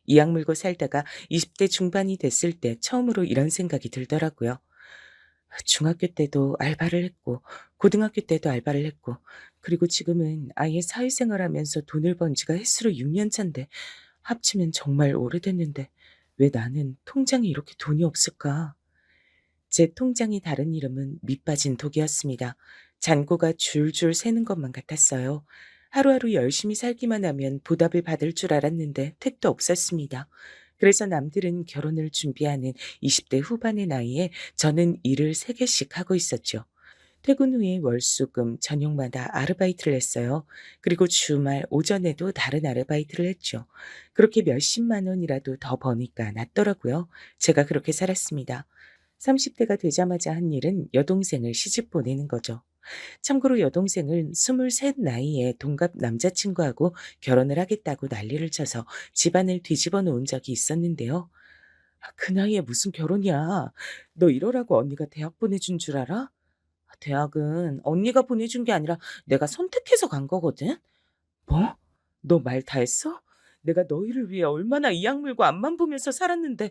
이악 물고 살다가 20대 중반이 됐을 때 처음으로 이런 생각이 들더라고요. 중학교 때도 알바를 했고 고등학교 때도 알바를 했고 그리고 지금은 아예 사회생활하면서 돈을 번 지가 햇수로 6년 차인데 합치면 정말 오래됐는데 왜 나는 통장에 이렇게 돈이 없을까? 제 통장의 다른 이름은 밑빠진 독이었습니다. 잔고가 줄줄 새는 것만 같았어요. 하루하루 열심히 살기만 하면 보답을 받을 줄 알았는데 택도 없었습니다. 그래서 남들은 결혼을 준비하는 20대 후반의 나이에 저는 일을 3개씩 하고 있었죠. 퇴근 후에 월수금 저녁마다 아르바이트를 했어요. 그리고 주말 오전에도 다른 아르바이트를 했죠. 그렇게 몇십만 원이라도 더 버니까 낫더라고요. 제가 그렇게 살았습니다. 30대가 되자마자 한 일은 여동생을 시집 보내는 거죠. 참고로 여동생은 23 나이에 동갑 남자친구하고 결혼을 하겠다고 난리를 쳐서 집안을 뒤집어 놓은 적이 있었는데요. 그 나이에 무슨 결혼이야. 너 이러라고 언니가 대학 보내준 줄 알아? 대학은 언니가 보내준 게 아니라 내가 선택해서 간 거거든. 뭐? 너 말 다 했어? 내가 너희를 위해 얼마나 이악 물고 앞만 보면서 살았는데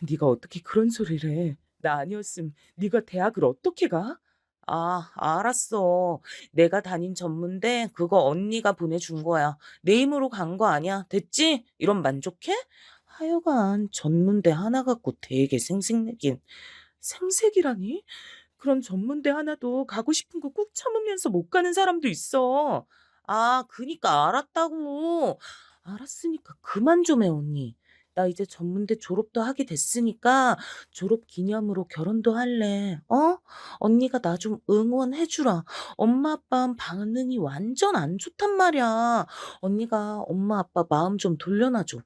네가 어떻게 그런 소리를 해? 나 아니었음 네가 대학을 어떻게 가? 아, 알았어. 내가 다닌 전문대 그거 언니가 보내준 거야. 내 힘으로 간 거 아니야. 됐지? 이런 만족해? 하여간 전문대 하나 갖고 되게 생색내긴. 생색이라니? 그런 전문대 하나도 가고 싶은 거 꾹 참으면서 못 가는 사람도 있어. 아, 그니까 알았다고. 알았으니까 그만 좀 해, 언니. 나 이제 전문대 졸업도 하게 됐으니까 졸업 기념으로 결혼도 할래. 어? 언니가 나 좀 응원해 주라. 엄마 아빠 반응이 완전 안 좋단 말이야. 언니가 엄마 아빠 마음 좀 돌려놔 줘.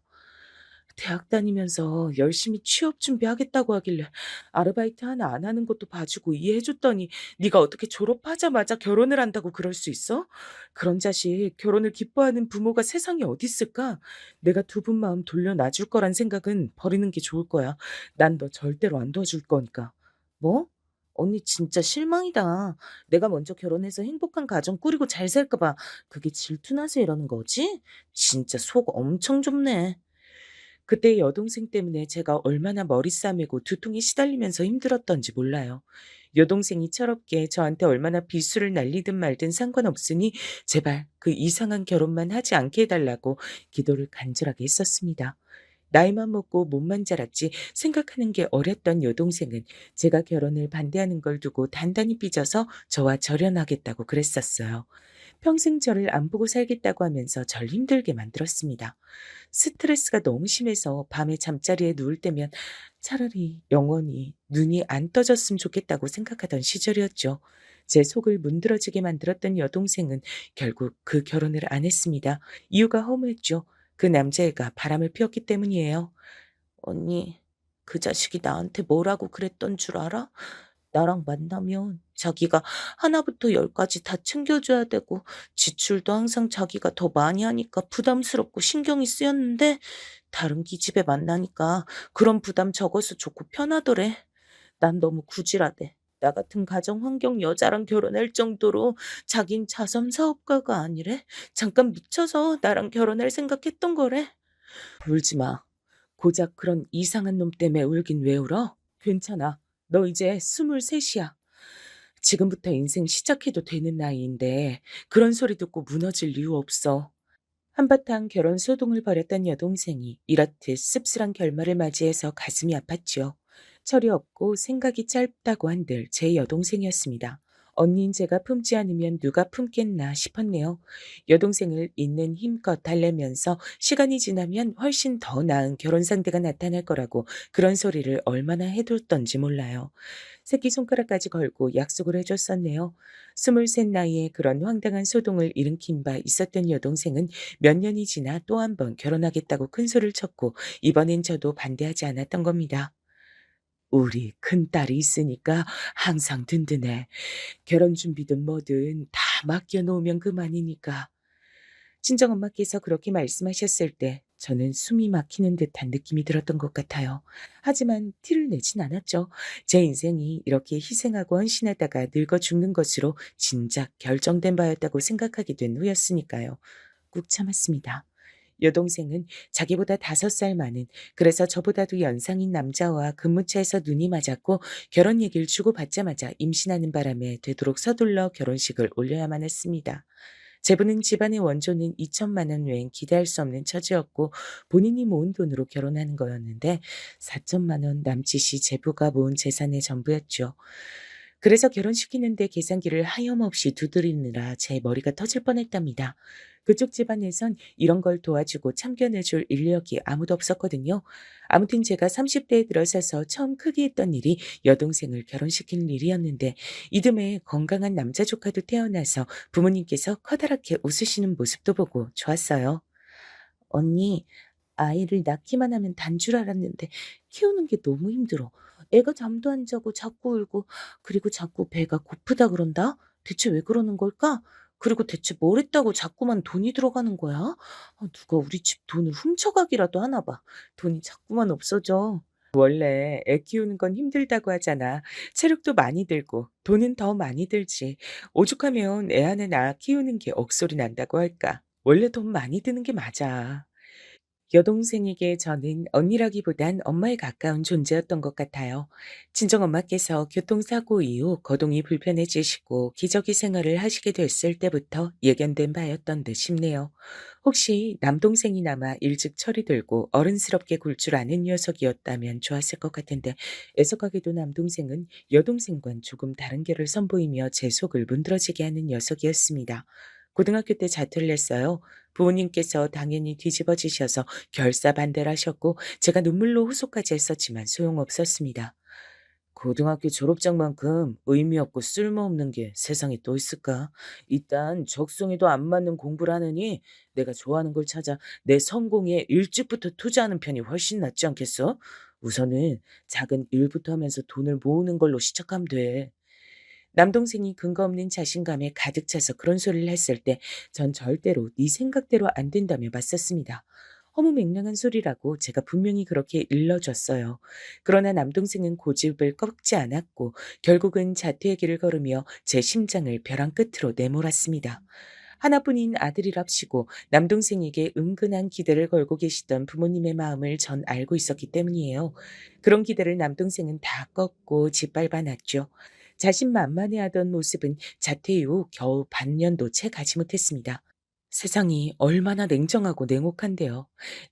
대학 다니면서 열심히 취업 준비하겠다고 하길래 아르바이트 하나 안 하는 것도 봐주고 이해해 줬더니 네가 어떻게 졸업하자마자 결혼을 한다고 그럴 수 있어? 그런 자식 결혼을 기뻐하는 부모가 세상에 어디 있을까? 내가 두 분 마음 돌려놔 줄 거란 생각은 버리는 게 좋을 거야. 난 너 절대로 안 도와줄 거니까. 뭐? 언니 진짜 실망이다. 내가 먼저 결혼해서 행복한 가정 꾸리고 잘 살까 봐 그게 질투나서 이러는 거지? 진짜 속 엄청 좁네. 그때 여동생 때문에 제가 얼마나 머리 싸매고 두통에 시달리면서 힘들었던지 몰라요. 여동생이 철없게 저한테 얼마나 비수를 날리든 말든 상관없으니 제발 그 이상한 결혼만 하지 않게 해달라고 기도를 간절하게 했었습니다. 나이만 먹고 몸만 자랐지 생각하는 게 어렸던 여동생은 제가 결혼을 반대하는 걸 두고 단단히 삐져서 저와 절연하겠다고 그랬었어요. 평생 저를 안 보고 살겠다고 하면서 절 힘들게 만들었습니다. 스트레스가 너무 심해서 밤에 잠자리에 누울 때면 차라리 영원히 눈이 안 떠졌으면 좋겠다고 생각하던 시절이었죠. 제 속을 문드러지게 만들었던 여동생은 결국 그 결혼을 안 했습니다. 이유가 허무했죠. 그 남자애가 바람을 피웠기 때문이에요. 언니, 그 자식이 나한테 뭐라고 그랬던 줄 알아? 나랑 만나면 자기가 하나부터 열까지 다 챙겨줘야 되고 지출도 항상 자기가 더 많이 하니까 부담스럽고 신경이 쓰였는데 다른 기집애 만나니까 그런 부담 적어서 좋고 편하더래. 난 너무 구질하대. 나 같은 가정 환경 여자랑 결혼할 정도로 자긴 자선 사업가가 아니래. 잠깐 미쳐서 나랑 결혼할 생각했던 거래. 울지 마. 고작 그런 이상한 놈 때문에 울긴 왜 울어? 괜찮아. 너 이제 23이야. 지금부터 인생 시작해도 되는 나이인데 그런 소리 듣고 무너질 이유 없어. 한바탕 결혼 소동을 벌였던 여동생이 이렇듯 씁쓸한 결말을 맞이해서 가슴이 아팠지요. 철이 없고 생각이 짧다고 한들 제 여동생이었습니다. 언니인 제가 품지 않으면 누가 품겠나 싶었네요. 여동생을 있는 힘껏 달래면서 시간이 지나면 훨씬 더 나은 결혼 상대가 나타날 거라고 그런 소리를 얼마나 해뒀던지 몰라요. 새끼손가락까지 걸고 약속을 해줬었네요. 23 나이에 그런 황당한 소동을 일으킨 바 있었던 여동생은 몇 년이 지나 또 한 번 결혼하겠다고 큰 소리를 쳤고 이번엔 저도 반대하지 않았던 겁니다. 우리 큰딸이 있으니까 항상 든든해. 결혼 준비든 뭐든 다 맡겨놓으면 그만이니까. 친정엄마께서 그렇게 말씀하셨을 때 저는 숨이 막히는 듯한 느낌이 들었던 것 같아요. 하지만 티를 내진 않았죠. 제 인생이 이렇게 희생하고 헌신하다가 늙어 죽는 것으로 진작 결정된 바였다고 생각하게 된 후였으니까요. 꾹 참았습니다. 여동생은 자기보다 5살 많은, 그래서 저보다도 연상인 남자와 근무차에서 눈이 맞았고 결혼 얘기를 주고받자마자 임신하는 바람에 되도록 서둘러 결혼식을 올려야만 했습니다. 제부는 집안의 원조는 2천만 원 외엔 기대할 수 없는 처지였고 본인이 모은 돈으로 결혼하는 거였는데 4천만 원 남짓이 제부가 모은 재산의 전부였죠. 그래서 결혼시키는데 계산기를 하염없이 두드리느라 제 머리가 터질 뻔했답니다. 그쪽 집안에선 이런 걸 도와주고 참견해줄 인력이 아무도 없었거든요. 아무튼 제가 30대에 들어서서 처음 크게 했던 일이 여동생을 결혼시키는 일이었는데 이듬해 건강한 남자 조카도 태어나서 부모님께서 커다랗게 웃으시는 모습도 보고 좋았어요. 언니, 아이를 낳기만 하면 단 줄 알았는데 키우는 게 너무 힘들어. 애가 잠도 안 자고 자꾸 울고 그리고 자꾸 배가 고프다 그런다? 대체 왜 그러는 걸까? 그리고 대체 뭘 했다고 자꾸만 돈이 들어가는 거야? 누가 우리 집 돈을 훔쳐가기라도 하나 봐. 돈이 자꾸만 없어져. 원래 애 키우는 건 힘들다고 하잖아. 체력도 많이 들고 돈은 더 많이 들지. 오죽하면 애 하나 낳아 키우는 게 억소리 난다고 할까. 원래 돈 많이 드는 게 맞아. 여동생에게 저는 언니라기보단 엄마에 가까운 존재였던 것 같아요. 친정엄마께서 교통사고 이후 거동이 불편해지시고 기저귀 생활을 하시게 됐을 때부터 예견된 바였던 듯 싶네요. 혹시 남동생이나마 일찍 철이 들고 어른스럽게 굴 줄 아는 녀석이었다면 좋았을 것 같은데 애석하게도 남동생은 여동생과는 조금 다른 결을 선보이며 제 속을 문드러지게 하는 녀석이었습니다. 고등학교 때 자퇴를 했어요. 부모님께서 당연히 뒤집어지셔서 결사반대를 하셨고 제가 눈물로 호소까지 했었지만 소용없었습니다. 고등학교 졸업장만큼 의미 없고 쓸모없는 게 세상에 또 있을까? 일단 적성에도 안 맞는 공부를 하느니 내가 좋아하는 걸 찾아 내 성공에 일찍부터 투자하는 편이 훨씬 낫지 않겠어? 우선은 작은 일부터 하면서 돈을 모으는 걸로 시작하면 돼. 남동생이 근거 없는 자신감에 가득 차서 그런 소리를 했을 때 전 절대로 네 생각대로 안 된다며 맞섰습니다. 허무맹랑한 소리라고 제가 분명히 그렇게 일러줬어요. 그러나 남동생은 고집을 꺾지 않았고 결국은 자퇴의 길을 걸으며 제 심장을 벼랑 끝으로 내몰았습니다. 하나뿐인 아들이랍시고 남동생에게 은근한 기대를 걸고 계시던 부모님의 마음을 전 알고 있었기 때문이에요. 그런 기대를 남동생은 다 꺾고 짓밟아 놨죠. 자신만만해하던 모습은 자퇴 이후 겨우 반년도 채 가지 못했습니다. 세상이 얼마나 냉정하고 냉혹한데요.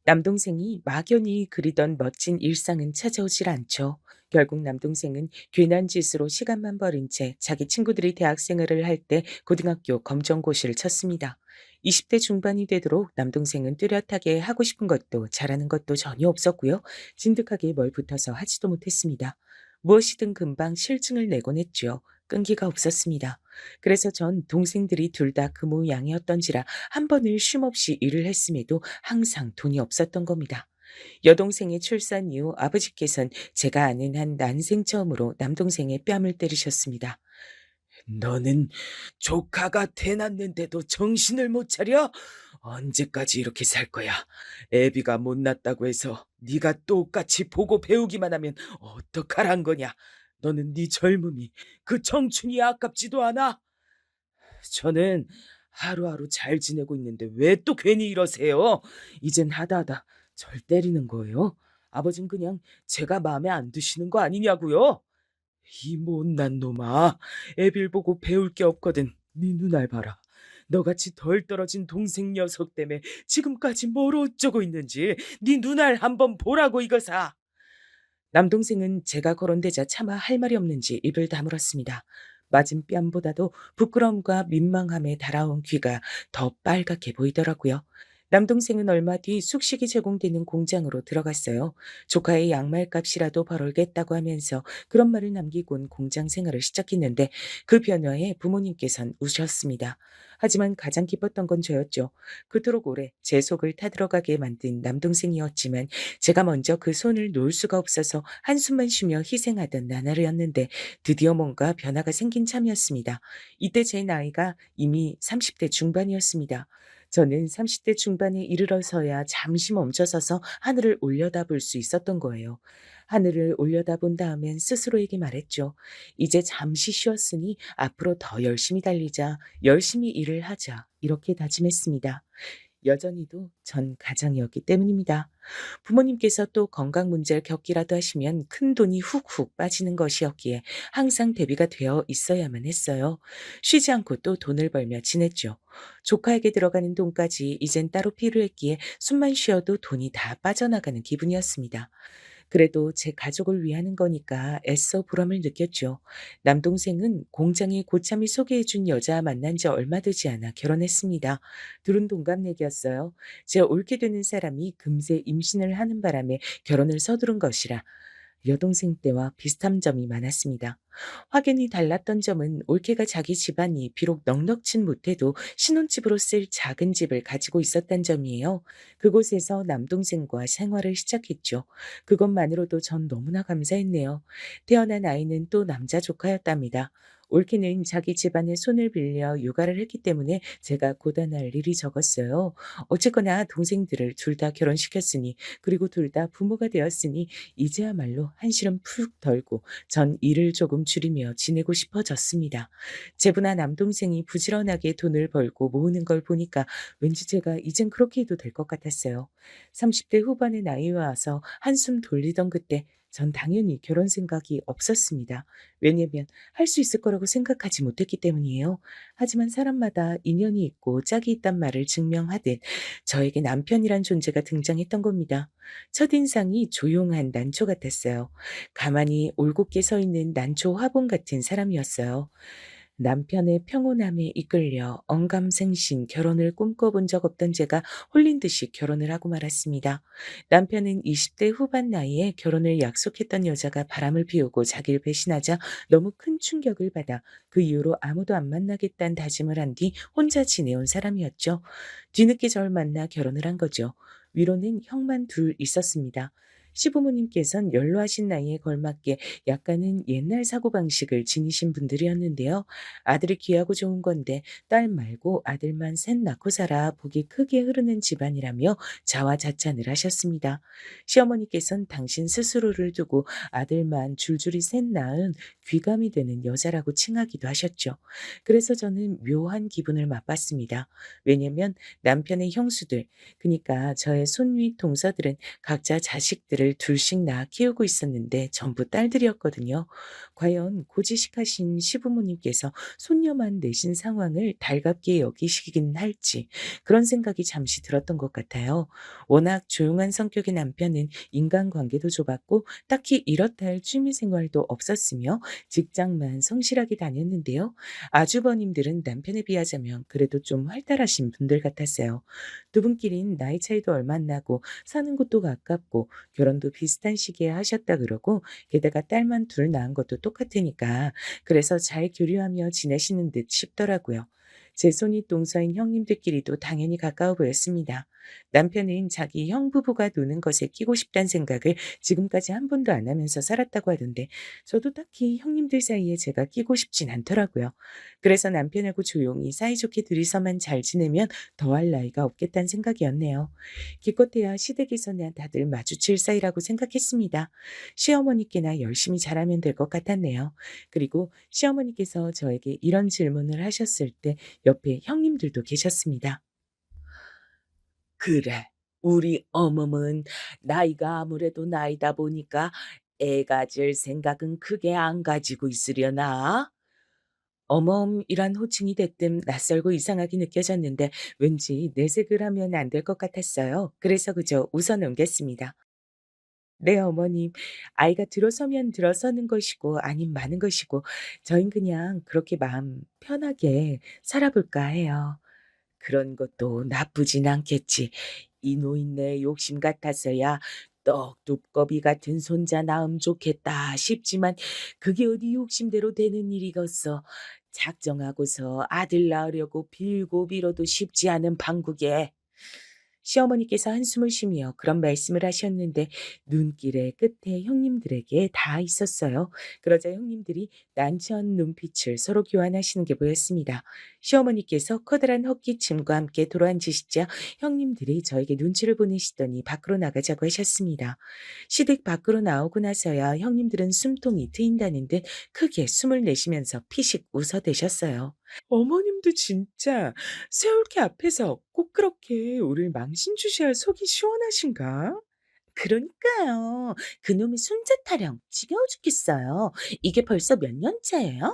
남동생이 막연히 그리던 멋진 일상은 찾아오질 않죠. 결국 남동생은 괜한 짓으로 시간만 버린 채 자기 친구들이 대학 생활을 할 때 고등학교 검정고시를 쳤습니다. 20대 중반이 되도록 남동생은 뚜렷하게 하고 싶은 것도 잘하는 것도 전혀 없었고요. 진득하게 뭘 붙어서 하지도 못했습니다. 무엇이든 금방 실증을 내곤 했죠. 끈기가 없었습니다. 그래서 전 동생들이 둘 다 그 모양이었던지라 한 번을 쉼없이 일을 했음에도 항상 돈이 없었던 겁니다. 여동생의 출산 이후 아버지께선 제가 아는 한 난생 처음으로 남동생의 뺨을 때리셨습니다. 너는 조카가 태어났는데도 정신을 못 차려? 언제까지 이렇게 살 거야? 애비가 못났다고 해서 네가 똑같이 보고 배우기만 하면 어떡하란 거냐? 너는 네 젊음이 그 청춘이 아깝지도 않아? 저는 하루하루 잘 지내고 있는데 왜 또 괜히 이러세요? 이젠 하다하다 절 때리는 거예요? 아버진 그냥 제가 마음에 안 드시는 거 아니냐고요? 이 못난 놈아, 애빌 보고 배울 게 없거든. 네 눈알 봐라. 너같이 덜 떨어진 동생 녀석 때문에 지금까지 뭘 어쩌고 있는지 네 눈알 한번 보라고 이거사. 남동생은 제가 거론되자 차마 할 말이 없는지 입을 다물었습니다. 맞은 뺨보다도 부끄러움과 민망함에 달아온 귀가 더 빨갛게 보이더라고요. 남동생은 얼마 뒤 숙식이 제공되는 공장으로 들어갔어요. 조카의 양말 값이라도 벌어겠다고 하면서 그런 말을 남기곤 공장 생활을 시작했는데 그 변화에 부모님께선 우셨습니다. 하지만 가장 기뻤던 건 저였죠. 그토록 오래 제 속을 타들어가게 만든 남동생이었지만 제가 먼저 그 손을 놓을 수가 없어서 한숨만 쉬며 희생하던 나날이었는데 드디어 뭔가 변화가 생긴 참이었습니다. 이때 제 나이가 이미 30대 중반이었습니다. 저는 30대 중반에 이르러서야 잠시 멈춰서서 하늘을 올려다볼 수 있었던 거예요. 하늘을 올려다본 다음엔 스스로에게 말했죠. 이제 잠시 쉬었으니 앞으로 더 열심히 달리자, 열심히 일을 하자, 이렇게 다짐했습니다. 여전히도 전 가장이었기 때문입니다. 부모님께서 또 건강 문제를 겪기라도 하시면 큰 돈이 훅훅 빠지는 것이었기에 항상 대비가 되어 있어야만 했어요. 쉬지 않고 또 돈을 벌며 지냈죠. 조카에게 들어가는 돈까지 이젠 따로 필요했기에 숨만 쉬어도 돈이 다 빠져나가는 기분이었습니다. 그래도 제 가족을 위하는 거니까 애써 보람을 느꼈죠. 남동생은 공장에 고참이 소개해준 여자 만난 지 얼마 되지 않아 결혼했습니다. 둘은 동갑내기였어요. 제 옳게 되는 사람이 금세 임신을 하는 바람에 결혼을 서두른 것이라 여동생 때와 비슷한 점이 많았습니다. 확연히 달랐던 점은 올케가 자기 집안이 비록 넉넉진 못해도 신혼집으로 쓸 작은 집을 가지고 있었단 점이에요. 그곳에서 남동생과 생활을 시작했죠. 그것만으로도 전 너무나 감사했네요. 태어난 아이는 또 남자 조카였답니다. 올케는 자기 집안에 손을 빌려 육아를 했기 때문에 제가 고단할 일이 적었어요. 어쨌거나 동생들을 둘 다 결혼시켰으니 그리고 둘 다 부모가 되었으니 이제야말로 한시름 푹 덜고 전 일을 조금 줄이며 지내고 싶어졌습니다. 제부나 남동생이 부지런하게 돈을 벌고 모으는 걸 보니까 왠지 제가 이젠 그렇게 해도 될 것 같았어요. 30대 후반의 나이에 와서 한숨 돌리던 그때 전 당연히 결혼 생각이 없었습니다. 왜냐면 할 수 있을 거라고 생각하지 못했기 때문이에요. 하지만 사람마다 인연이 있고 짝이 있단 말을 증명하듯 저에게 남편이란 존재가 등장했던 겁니다. 첫인상이 조용한 난초 같았어요. 가만히 올곧게 서 있는 난초 화분 같은 사람이었어요. 남편의 평온함에 이끌려 언감생신 결혼을 꿈꿔본 적 없던 제가 홀린 듯이 결혼을 하고 말았습니다. 남편은 20대 후반 나이에 결혼을 약속했던 여자가 바람을 피우고 자기를 배신하자 너무 큰 충격을 받아 그 이후로 아무도 안 만나겠다는 다짐을 한 뒤 혼자 지내온 사람이었죠. 뒤늦게 절 만나 결혼을 한 거죠. 위로는 형만 둘 있었습니다. 시부모님께선 연로하신 나이에 걸맞게 약간은 옛날 사고방식을 지니신 분들이었는데요. 아들이 귀하고 좋은 건데 딸 말고 아들만 셋 낳고 살아 복이 크게 흐르는 집안이라며 자화자찬을 하셨습니다. 시어머니께선 당신 스스로를 두고 아들만 줄줄이 셋 낳은 귀감이 되는 여자라고 칭하기도 하셨죠. 그래서 저는 묘한 기분을 맛봤습니다. 왜냐면 남편의 형수들, 그러니까 저의 손윗 동서들은 각자 자식들을 둘씩 낳아 키우고 있었는데 전부 딸들이었거든요. 과연 고지식하신 시부모님께서 손녀만 내신 상황을 달갑게 여기시긴 할지 그런 생각이 잠시 들었던 것 같아요. 워낙 조용한 성격의 남편은 인간관계도 좁았고 딱히 이렇다 할 취미생활도 없었으며 직장만 성실하게 다녔는데요. 아주버님들은 남편에 비하자면 그래도 좀 활달하신 분들 같았어요. 두 분끼린 나이 차이도 얼마 안 나고 사는 곳도 가깝고 결혼도 비슷한 시기에 하셨다 그러고 게다가 딸만 둘 낳은 것도 똑같으니까 그래서 잘 교류하며 지내시는 듯 싶더라고요. 제 손이 동서인 형님들끼리도 당연히 가까워 보였습니다. 남편은 자기 형 부부가 노는 것에 끼고 싶다는 생각을 지금까지 한 번도 안 하면서 살았다고 하던데 저도 딱히 형님들 사이에 제가 끼고 싶진 않더라고요. 그래서 남편하고 조용히 사이좋게 둘이서만 잘 지내면 더할 나위가 없겠다는 생각이었네요. 기껏해야 시댁에서나 다들 마주칠 사이라고 생각했습니다. 시어머니께나 열심히 잘하면 될 것 같았네요. 그리고 시어머니께서 저에게 이런 질문을 하셨을 때 옆에 형님들도 계셨습니다. 그래. 우리 어멈은 나이가 아무래도 나이다 보니까 애 가질 생각은 크게 안 가지고 있으려나? 어멈이란 호칭이 대뜸 낯설고 이상하게 느껴졌는데 왠지 내색을 하면 안 될 것 같았어요. 그래서 그저 웃어 넘겼습니다. 네, 어머님. 아이가 들어서면 들어서는 것이고 아님 마는 것이고 저흰 그냥 그렇게 마음 편하게 살아볼까 해요. 그런 것도 나쁘진 않겠지. 이 노인네 욕심 같아서야 떡 두꺼비 같은 손자 낳음 좋겠다 싶지만 그게 어디 욕심대로 되는 일이겠어. 작정하고서 아들 낳으려고 빌고 빌어도 쉽지 않은 방국에. 시어머니께서 한숨을 쉬며 그런 말씀을 하셨는데 눈길의 끝에 형님들에게 다 있었어요. 그러자 형님들이 난처한 눈빛을 서로 교환하시는 게 보였습니다. 시어머니께서 커다란 헛기침과 함께 돌아앉으시자 형님들이 저에게 눈치를 보내시더니 밖으로 나가자고 하셨습니다. 시댁 밖으로 나오고 나서야 형님들은 숨통이 트인다는 듯 크게 숨을 내쉬면서 피식 웃어대셨어요. 어머님도 진짜 새올케 앞에서 꼭 그렇게 우릴 망신 주셔야 속이 시원하신가? 그러니까요. 그놈의 손자 타령 지겨워 죽겠어요. 이게 벌써 몇 년째예요?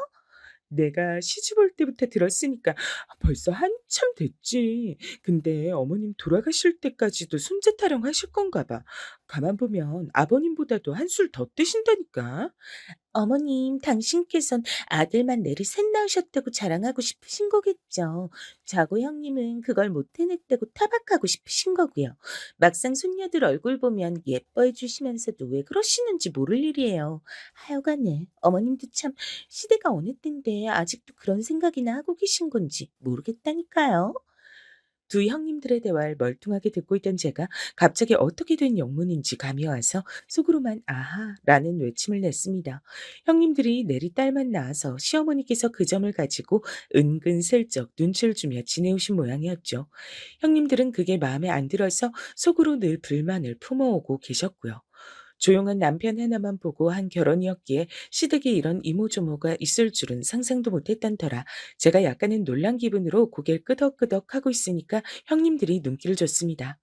내가 시집 올 때부터 들었으니까 벌써 한참 됐지. 근데 어머님 돌아가실 때까지도 손자 타령하실 건가 봐. 가만 보면 아버님보다도 한술 더 뜨신다니까. 어머님, 당신께선 아들만 내리 셋 낳으셨다고 자랑하고 싶으신 거겠죠. 자고 형님은 그걸 못 해냈다고 타박하고 싶으신 거고요. 막상 손녀들 얼굴 보면 예뻐해 주시면서도 왜 그러시는지 모를 일이에요. 하여간에 어머님도 참 시대가 어느 때인데 아직도 그런 생각이나 하고 계신 건지 모르겠다니까요. 두 형님들의 대화를 멀뚱하게 듣고 있던 제가 갑자기 어떻게 된 영문인지 감이 와서 속으로만 아하라는 외침을 냈습니다. 형님들이 내리 딸만 낳아서 시어머니께서 그 점을 가지고 은근슬쩍 눈치를 주며 지내오신 모양이었죠. 형님들은 그게 마음에 안 들어서 속으로 늘 불만을 품어오고 계셨고요. 조용한 남편 하나만 보고 한 결혼이었기에 시댁에 이런 이모저모가 있을 줄은 상상도 못했던 터라 제가 약간은 놀란 기분으로 고개를 끄덕끄덕 하고 있으니까 형님들이 눈길을 줬습니다.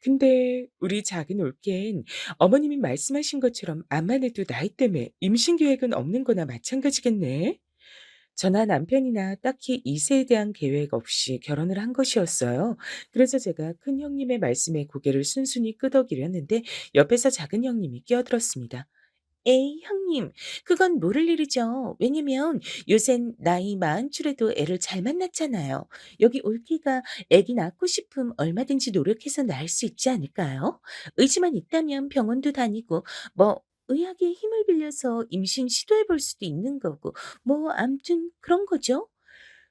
근데 우리 작은 올케는 어머님이 말씀하신 것처럼 암만 해도 나이 때문에 임신 계획은 없는 거나 마찬가지겠네. 저나 남편이나 딱히 이세에 대한 계획 없이 결혼을 한 것이었어요. 그래서 제가 큰 형님의 말씀에 고개를 순순히 끄덕이려 했는데 옆에서 작은 형님이 끼어들었습니다. 에이, 형님, 그건 모를 일이죠. 왜냐면 요샌 나이 마흔줄에도 애를 잘 만났잖아요. 여기 올기가 애기 낳고 싶음 얼마든지 노력해서 낳을 수 있지 않을까요? 의지만 있다면 병원도 다니고, 뭐, 의학의 힘을 빌려서 임신 시도해 볼 수도 있는 거고, 뭐, 암튼 그런 거죠.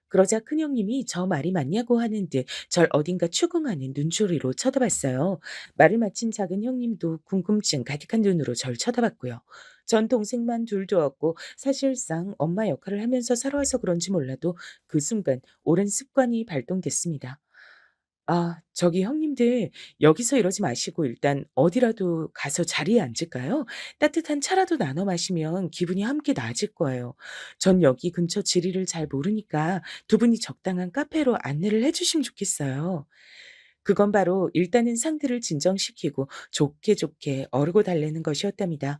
그러자 큰형님이 저 말이 맞냐고 하는 듯 절 어딘가 추궁하는 눈초리로 쳐다봤어요. 말을 마친 작은 형님도 궁금증 가득한 눈으로 절 쳐다봤고요. 전 동생만 둘 두었고 사실상 엄마 역할을 하면서 살아와서 그런지 몰라도 그 순간 오랜 습관이 발동됐습니다. 아, 저기 형님들 여기서 이러지 마시고 일단 어디라도 가서 자리에 앉을까요? 따뜻한 차라도 나눠 마시면 기분이 함께 나아질 거예요. 전 여기 근처 지리를 잘 모르니까 두 분이 적당한 카페로 안내를 해 주시면 좋겠어요. 그건 바로 일단은 상태를 진정시키고 좋게 좋게 어르고 달래는 것이었답니다.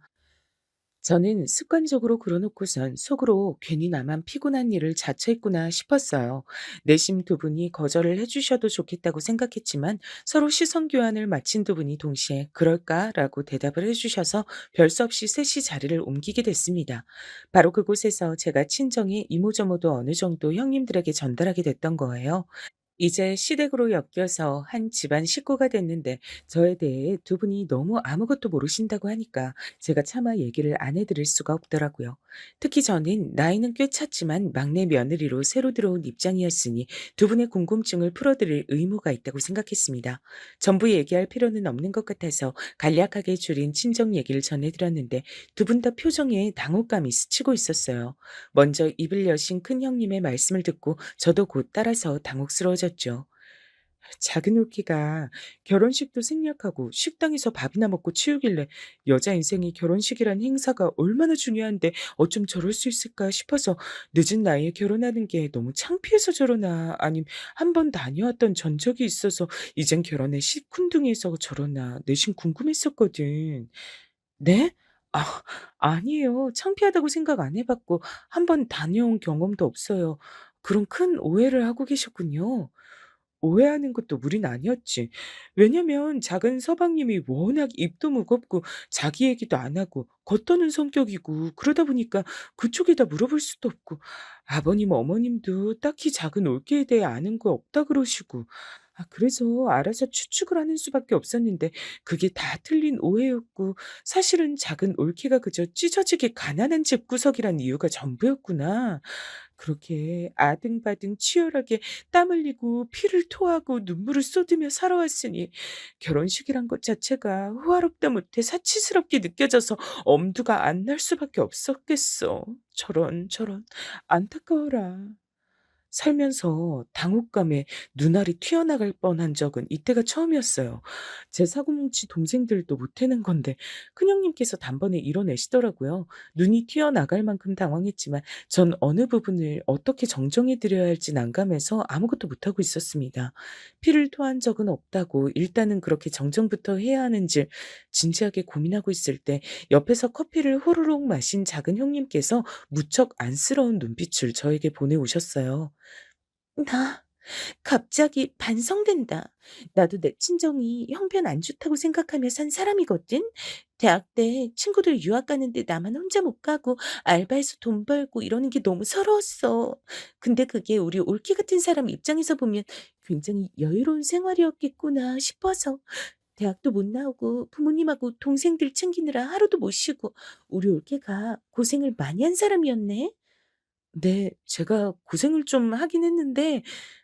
저는 습관적으로 그러 놓고선 속으로 괜히 나만 피곤한 일을 자처했구나 싶었어요. 내심 두 분이 거절을 해주셔도 좋겠다고 생각했지만 서로 시선 교환을 마친 두 분이 동시에 그럴까라고 대답을 해주셔서 별 수 없이 셋이 자리를 옮기게 됐습니다. 바로 그곳에서 제가 친정의 이모저모도 어느 정도 형님들에게 전달하게 됐던 거예요. 이제 시댁으로 엮여서 한 집안 식구가 됐는데 저에 대해 두 분이 너무 아무것도 모르신다고 하니까 제가 차마 얘기를 안 해드릴 수가 없더라고요. 특히 저는 나이는 꽤 찼지만 막내 며느리로 새로 들어온 입장이었으니 두 분의 궁금증을 풀어드릴 의무가 있다고 생각했습니다. 전부 얘기할 필요는 없는 것 같아서 간략하게 줄인 친정 얘기를 전해드렸는데 두 분 다 표정에 당혹감이 스치고 있었어요. 먼저 입을 여신 큰 형님의 말씀을 듣고 저도 곧 따라서 당혹스러워졌죠. 작은 울기가 결혼식도 생략하고 식당에서 밥이나 먹고 치우길래 여자 인생이 결혼식이란 행사가 얼마나 중요한데 어쩜 저럴 수 있을까 싶어서 늦은 나이에 결혼하는 게 너무 창피해서 저러나 아님 한 번 다녀왔던 전적이 있어서 이젠 결혼에 시큰둥해서 저러나 내심 궁금했었거든. 네? 아, 아니에요. 창피하다고 생각 안 해 봤고 한 번 다녀온 경험도 없어요. 그런 큰 오해를 하고 계셨군요. 오해하는 것도 무리는 아니었지. 왜냐면 작은 서방님이 워낙 입도 무겁고 자기 얘기도 안 하고 겉도는 성격이고 그러다 보니까 그쪽에다 물어볼 수도 없고 아버님 어머님도 딱히 작은 올케에 대해 아는 거 없다 그러시고 그래서 알아서 추측을 하는 수밖에 없었는데 그게 다 틀린 오해였고 사실은 작은 올케가 그저 찢어지게 가난한 집구석이란 이유가 전부였구나. 그렇게 아등바등 치열하게 땀 흘리고 피를 토하고 눈물을 쏟으며 살아왔으니 결혼식이란 것 자체가 호화롭다 못해 사치스럽게 느껴져서 엄두가 안 날 수밖에 없었겠어. 저런 저런 안타까워라. 살면서 당혹감에 눈알이 튀어나갈 뻔한 적은 이때가 처음이었어요. 제 사고뭉치 동생들도 못해낸 건데 큰형님께서 단번에 이뤄내시더라고요. 눈이 튀어나갈 만큼 당황했지만 전 어느 부분을 어떻게 정정해 드려야 할지 난감해서 아무것도 못하고 있었습니다. 피를 토한 적은 없다고 일단은 그렇게 정정부터 해야 하는지 진지하게 고민하고 있을 때 옆에서 커피를 호로록 마신 작은 형님께서 무척 안쓰러운 눈빛을 저에게 보내오셨어요. 나 갑자기 반성된다. 나도 내 친정이 형편 안 좋다고 생각하며 산 사람이거든. 대학 때 친구들 유학 가는데 나만 혼자 못 가고 알바해서 돈 벌고 이러는 게 너무 서러웠어. 근데 그게 우리 올케 같은 사람 입장에서 보면 굉장히 여유로운 생활이었겠구나 싶어서 대학도 못 나오고 부모님하고 동생들 챙기느라 하루도 못 쉬고 우리 올케가 고생을 많이 한 사람이었네. 네. 제가 고생을 좀 하긴 했는데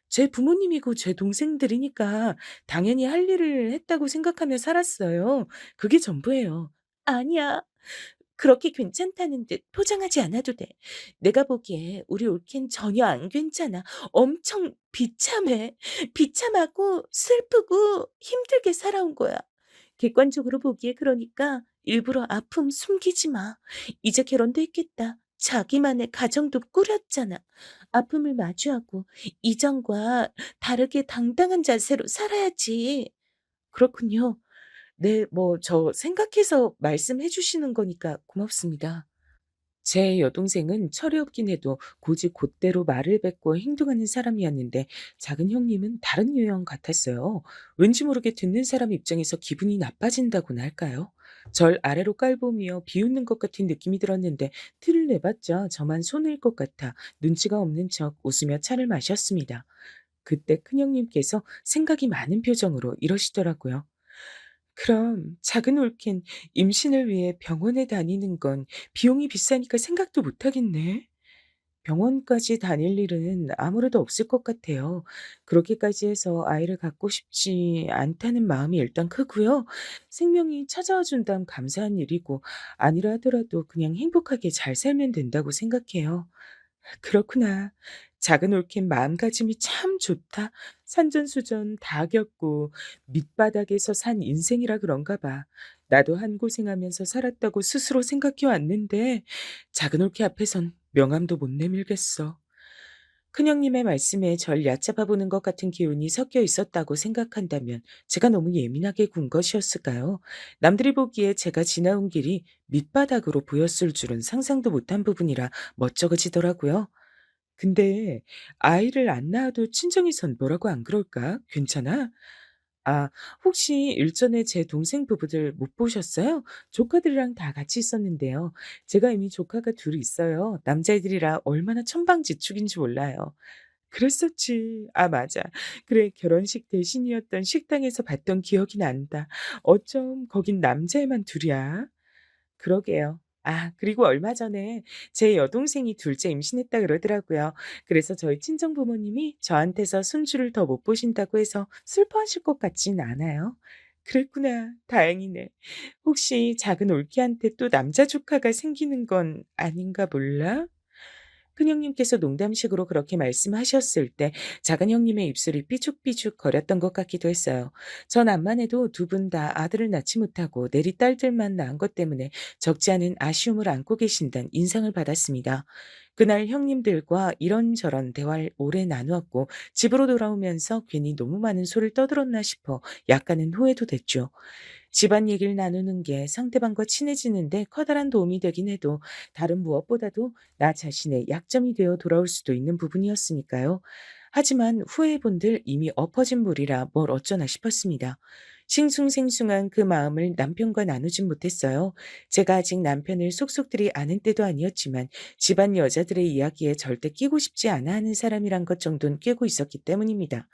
제 부모님이고 제 동생들이니까 당연히 할 일을 했다고 생각하며 살았어요. 그게 전부예요. 아니야. 그렇게 괜찮다는 듯 포장하지 않아도 돼. 내가 보기에 우리 올케는 전혀 안 괜찮아. 엄청 비참해. 비참하고 슬프고 힘들게 살아온 거야. 객관적으로 보기에 그러니까 일부러 아픔 숨기지 마. 이제 결혼도 했겠다. 자기만의 가정도 꾸렸잖아. 아픔을 마주하고 이전과 다르게 당당한 자세로 살아야지. 그렇군요. 네, 뭐 저 생각해서 말씀해 주시는 거니까 고맙습니다. 제 여동생은 철이 없긴 해도 곧대로 말을 뱉고 행동하는 사람이었는데 작은 형님은 다른 유형 같았어요. 왠지 모르게 듣는 사람 입장에서 기분이 나빠진다고나 할까요? 절 아래로 깔보며 비웃는 것 같은 느낌이 들었는데 티를 내봤자 저만 손해일 것 같아 눈치가 없는 척 웃으며 차를 마셨습니다. 그때 큰형님께서 생각이 많은 표정으로 이러시더라고요. 그럼 작은 올케는 임신을 위해 병원에 다니는 건 비용이 비싸니까 생각도 못 하겠네. 병원까지 다닐 일은 아무래도 없을 것 같아요. 그렇게까지 해서 아이를 갖고 싶지 않다는 마음이 일단 크고요. 생명이 찾아와 준다면 감사한 일이고 아니라 하더라도 그냥 행복하게 잘 살면 된다고 생각해요. 그렇구나. 작은 올케 마음가짐이 참 좋다. 산전수전 다 겪고 밑바닥에서 산 인생이라 그런가 봐. 나도 한 고생하면서 살았다고 스스로 생각해 왔는데 작은 올케 앞에선 명함도 못 내밀겠어. 큰형님의 말씀에 절 얕잡아 보는 것 같은 기운이 섞여 있었다고 생각한다면 제가 너무 예민하게 군 것이었을까요? 남들이 보기에 제가 지나온 길이 밑바닥으로 보였을 줄은 상상도 못한 부분이라 멋쩍어지더라고요. 근데 아이를 안 낳아도 친정에선 뭐라고 안 그럴까? 괜찮아? 아, 혹시 일전에 제 동생 부부들 못 보셨어요? 조카들이랑 다 같이 있었는데요. 제가 이미 조카가 둘 있어요. 남자애들이라 얼마나 천방지축인지 몰라요. 그랬었지. 아, 맞아. 그래, 결혼식 대신이었던 식당에서 봤던 기억이 난다. 어쩜 거긴 남자애만 둘이야? 그러게요. 아, 그리고 얼마 전에 제 여동생이 둘째 임신했다 그러더라고요. 그래서 저희 친정 부모님이 저한테서 손주를 더 못 보신다고 해서 슬퍼하실 것 같진 않아요. 그랬구나. 다행이네. 혹시 작은 올케한테 또 남자 조카가 생기는 건 아닌가 몰라? 큰형님께서 농담식으로 그렇게 말씀하셨을 때 작은 형님의 입술이 삐죽삐죽 거렸던 것 같기도 했어요. 전 암만 해도 두 분 다 아들을 낳지 못하고 내리딸들만 낳은 것 때문에 적지 않은 아쉬움을 안고 계신다는 인상을 받았습니다. 그날 형님들과 이런저런 대화를 오래 나누었고 집으로 돌아오면서 괜히 너무 많은 소리를 떠들었나 싶어 약간은 후회도 됐죠. 집안 얘기를 나누는 게 상대방과 친해지는데 커다란 도움이 되긴 해도 다른 무엇보다도 나 자신의 약점이 되어 돌아올 수도 있는 부분이었으니까요. 하지만 후회해본들 이미 엎어진 물이라 뭘 어쩌나 싶었습니다. 싱숭생숭한 그 마음을 남편과 나누진 못했어요. 제가 아직 남편을 속속들이 아는 때도 아니었지만 집안 여자들의 이야기에 절대 끼고 싶지 않아 하는 사람이란 것 정도는 꿰고 있었기 때문입니다.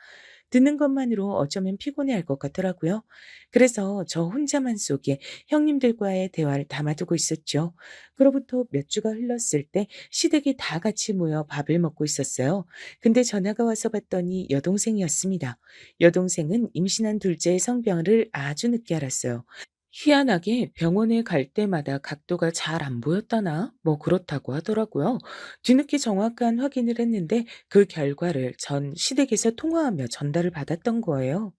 듣는 것만으로 어쩌면 피곤해할 것 같더라고요. 그래서 저 혼자만 속에 형님들과의 대화를 담아두고 있었죠. 그로부터 몇 주가 흘렀을 때 시댁이 다 같이 모여 밥을 먹고 있었어요. 근데 전화가 와서 봤더니 여동생이었습니다. 여동생은 임신한 둘째의 성병을 아주 늦게 알았어요. 희한하게 병원에 갈 때마다 각도가 잘 안 보였다나? 뭐 그렇다고 하더라고요. 뒤늦게 정확한 확인을 했는데 그 결과를 전 시댁에서 통화하며 전달을 받았던 거예요.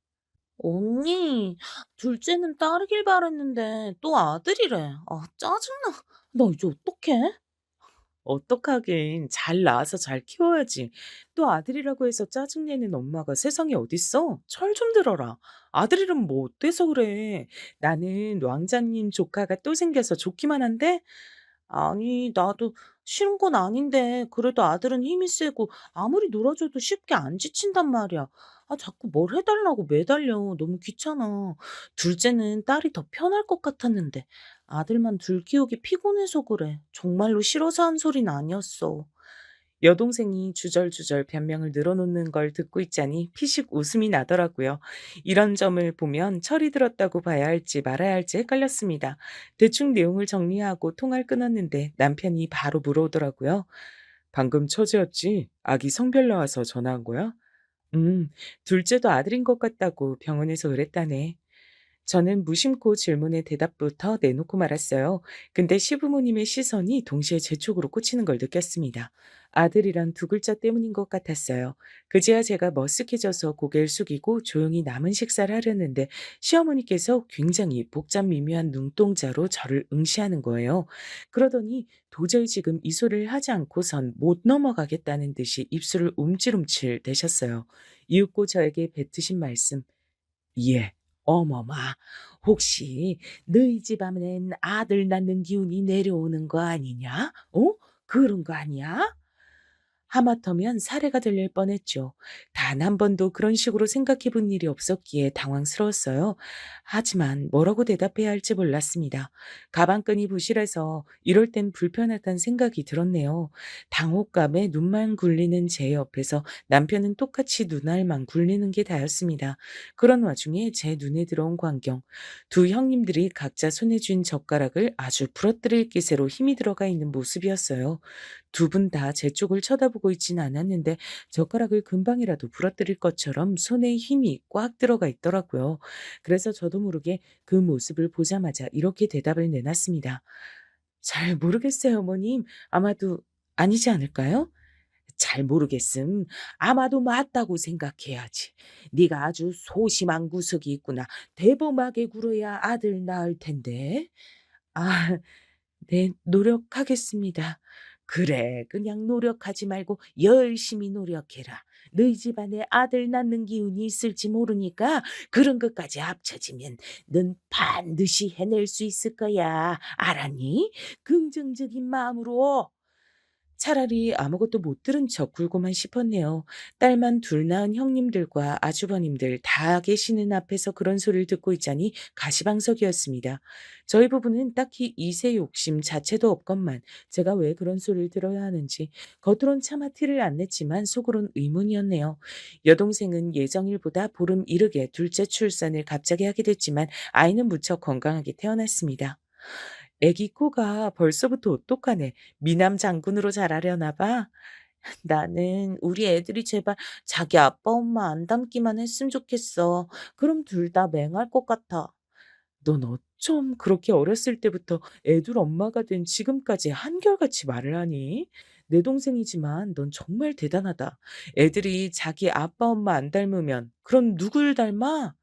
언니, 둘째는 딸이길 바랬는데 또 아들이래. 아, 짜증나. 나 이제 어떡해? 어떡하긴. 잘 낳아서 잘 키워야지. 또 아들이라고 해서 짜증내는 엄마가 세상에 어딨어? 철 좀 들어라. 아들이라면 뭐 어때서 그래. 나는 왕자님 조카가 또 생겨서 좋기만 한데 아니, 나도 싫은 건 아닌데, 그래도 아들은 힘이 세고, 아무리 놀아줘도 쉽게 안 지친단 말이야. 아, 자꾸 뭘 해달라고 매달려. 너무 귀찮아. 둘째는 딸이 더 편할 것 같았는데, 아들만 둘 키우기 피곤해서 그래. 정말로 싫어서 한 소린 아니었어. 여동생이 주절주절 변명을 늘어놓는 걸 듣고 있자니 피식 웃음이 나더라고요. 이런 점을 보면 철이 들었다고 봐야 할지 말아야 할지 헷갈렸습니다. 대충 내용을 정리하고 통화를 끊었는데 남편이 바로 물어오더라고요. 방금 처제였지? 아기 성별 나와서 전화한 거야? 음, 둘째도 아들인 것 같다고 병원에서 그랬다네. 저는 무심코 질문의 대답부터 내놓고 말았어요. 근데 시부모님의 시선이 동시에 제 쪽으로 꽂히는 걸 느꼈습니다. 아들이란 두 글자 때문인 것 같았어요. 그제야 제가 머쓱해져서 고개를 숙이고 조용히 남은 식사를 하려는데 시어머니께서 굉장히 복잡 미묘한 눈동자로 저를 응시하는 거예요. 그러더니 도저히 지금 이 소리를 하지 않고선 못 넘어가겠다는 듯이 입술을 움찔움찔 대셨어요. 이윽고 저에게 뱉으신 말씀. 예. 어머마, 혹시 너희 집 안엔 아들 낳는 기운이 내려오는 거 아니냐? 어? 그런 거 아니야? 하마터면 사례가 들릴 뻔했죠. 단 한 번도 그런 식으로 생각해 본 일이 없었기에 당황스러웠어요. 하지만 뭐라고 대답해야 할지 몰랐습니다. 가방끈이 부실해서 이럴 땐 불편하다는 생각이 들었네요. 당혹감에 눈만 굴리는 제 옆에서 남편은 똑같이 눈알만 굴리는 게 다였습니다. 그런 와중에 제 눈에 들어온 광경. 두 형님들이 각자 손에 쥔 젓가락을 아주 부러뜨릴 기세로 힘이 들어가 있는 모습이었어요. 두 분 다 제 쪽을 쳐다보고 있진 않았는데 젓가락을 금방이라도 부러뜨릴 것처럼 손에 힘이 꽉 들어가 있더라고요. 그래서 저도 모르게 그 모습을 보자마자 이렇게 대답을 내놨습니다. "잘 모르겠어요, 어머님. 아마도 아니지 않을까요?" "잘 모르겠음. 아마도 맞다고 생각해야지. 네가 아주 소심한 구석이 있구나. 대범하게 굴어야 아들 낳을 텐데." "아 네. 노력하겠습니다." "그래. 그냥 노력하지 말고 열심히 노력해라. 너희 집안에 아들 낳는 기운이 있을지 모르니까 그런 것까지 합쳐지면 넌 반드시 해낼 수 있을 거야. 알았니? 긍정적인 마음으로." 차라리 아무것도 못 들은 척 굴고만 싶었네요. 딸만 둘 낳은 형님들과 아주버님들 다 계시는 앞에서 그런 소리를 듣고 있자니 가시방석이었습니다. 저희 부부는 딱히 이세 욕심 자체도 없건만 제가 왜 그런 소리를 들어야 하는지 겉으론 차마 티를 안 냈지만 속으론 의문이었네요. 여동생은 예정일보다 보름 이르게 둘째 출산을 갑자기 하게 됐지만 아이는 무척 건강하게 태어났습니다. 애기 코가 벌써부터 오똑하네. 미남 장군으로 자라려나 봐. 나는 우리 애들이 제발 자기 아빠 엄마 안 닮기만 했으면 좋겠어. 그럼 둘 다 맹할 것 같아. 넌 어쩜 그렇게 어렸을 때부터 애둘 엄마가 된 지금까지 한결같이 말을 하니? 내 동생이지만 넌 정말 대단하다. 애들이 자기 아빠 엄마 안 닮으면 그럼 누굴 닮아?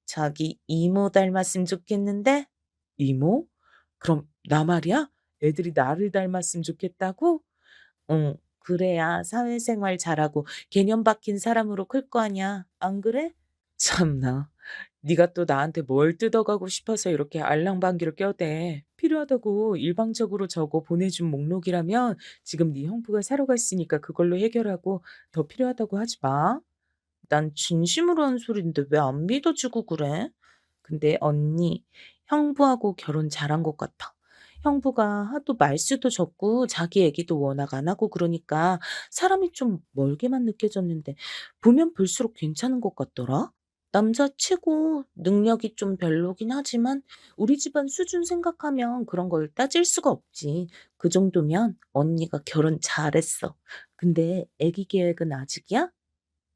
자기 이모 닮았으면 좋겠는데? 이모? 그럼 나 말이야? 애들이 나를 닮았으면 좋겠다고? 응. 그래야 사회생활 잘하고 개념 박힌 사람으로 클 거 아니야. 안 그래? 참나. 네가 또 나한테 뭘 뜯어가고 싶어서 이렇게 알랑방귀를 껴대. 필요하다고 일방적으로 적어 보내준 목록이라면 지금 네 형부가 사러 갔으니까 그걸로 해결하고 더 필요하다고 하지 마. 난 진심으로 한 소린데 왜 안 믿어주고 그래? 근데 언니, 형부하고 결혼 잘한 것 같아. 형부가 하도 말수도 적고 자기 얘기도 워낙 안 하고 그러니까 사람이 좀 멀게만 느껴졌는데 보면 볼수록 괜찮은 것 같더라. 남자치고 능력이 좀 별로긴 하지만 우리 집안 수준 생각하면 그런 걸 따질 수가 없지. 그 정도면 언니가 결혼 잘했어. 근데 애기 계획은 아직이야?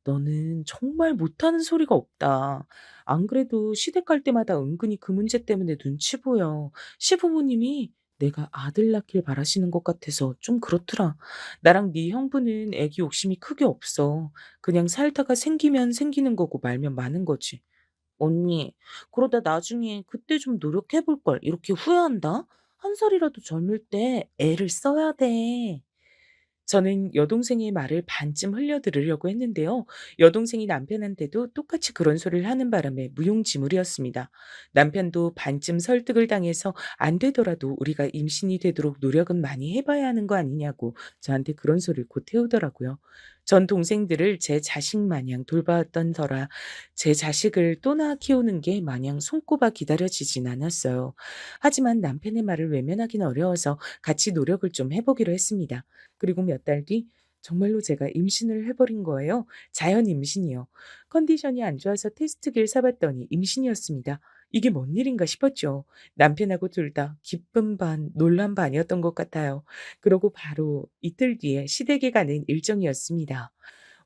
너는 정말 못하는 소리가 없다. 안 그래도 시댁 갈 때마다 은근히 그 문제 때문에 눈치 보여. 시부모님이 내가 아들 낳길 바라시는 것 같아서 좀 그렇더라. 나랑 네 형부는 애기 욕심이 크게 없어. 그냥 살다가 생기면 생기는 거고 말면 마는 거지. 언니, 그러다 나중에 그때 좀 노력해 볼 걸 이렇게 후회한다? 한 살이라도 젊을 때 애를 써야 돼. 저는 여동생의 말을 반쯤 흘려들으려고 했는데요. 여동생이 남편한테도 똑같이 그런 소리를 하는 바람에 무용지물이었습니다. 남편도 반쯤 설득을 당해서 안 되더라도 우리가 임신이 되도록 노력은 많이 해봐야 하는 거 아니냐고 저한테 그런 소리를 곧 해오더라고요. 전 동생들을 제 자식 마냥 돌봐왔던 터라 제 자식을 또 낳아 키우는 게 마냥 손꼽아 기다려지진 않았어요. 하지만 남편의 말을 외면하긴 어려워서 같이 노력을 좀 해보기로 했습니다. 그리고 몇 달 뒤 정말로 제가 임신을 해 버린 거예요. 자연 임신이요. 컨디션이 안 좋아서 테스트기를 사 봤더니 임신이었습니다. 이게 뭔 일인가 싶었죠. 남편하고 둘 다 기쁨 반 놀람 반이었던 것 같아요. 그러고 바로 이틀 뒤에 시댁에 가는 일정이었습니다.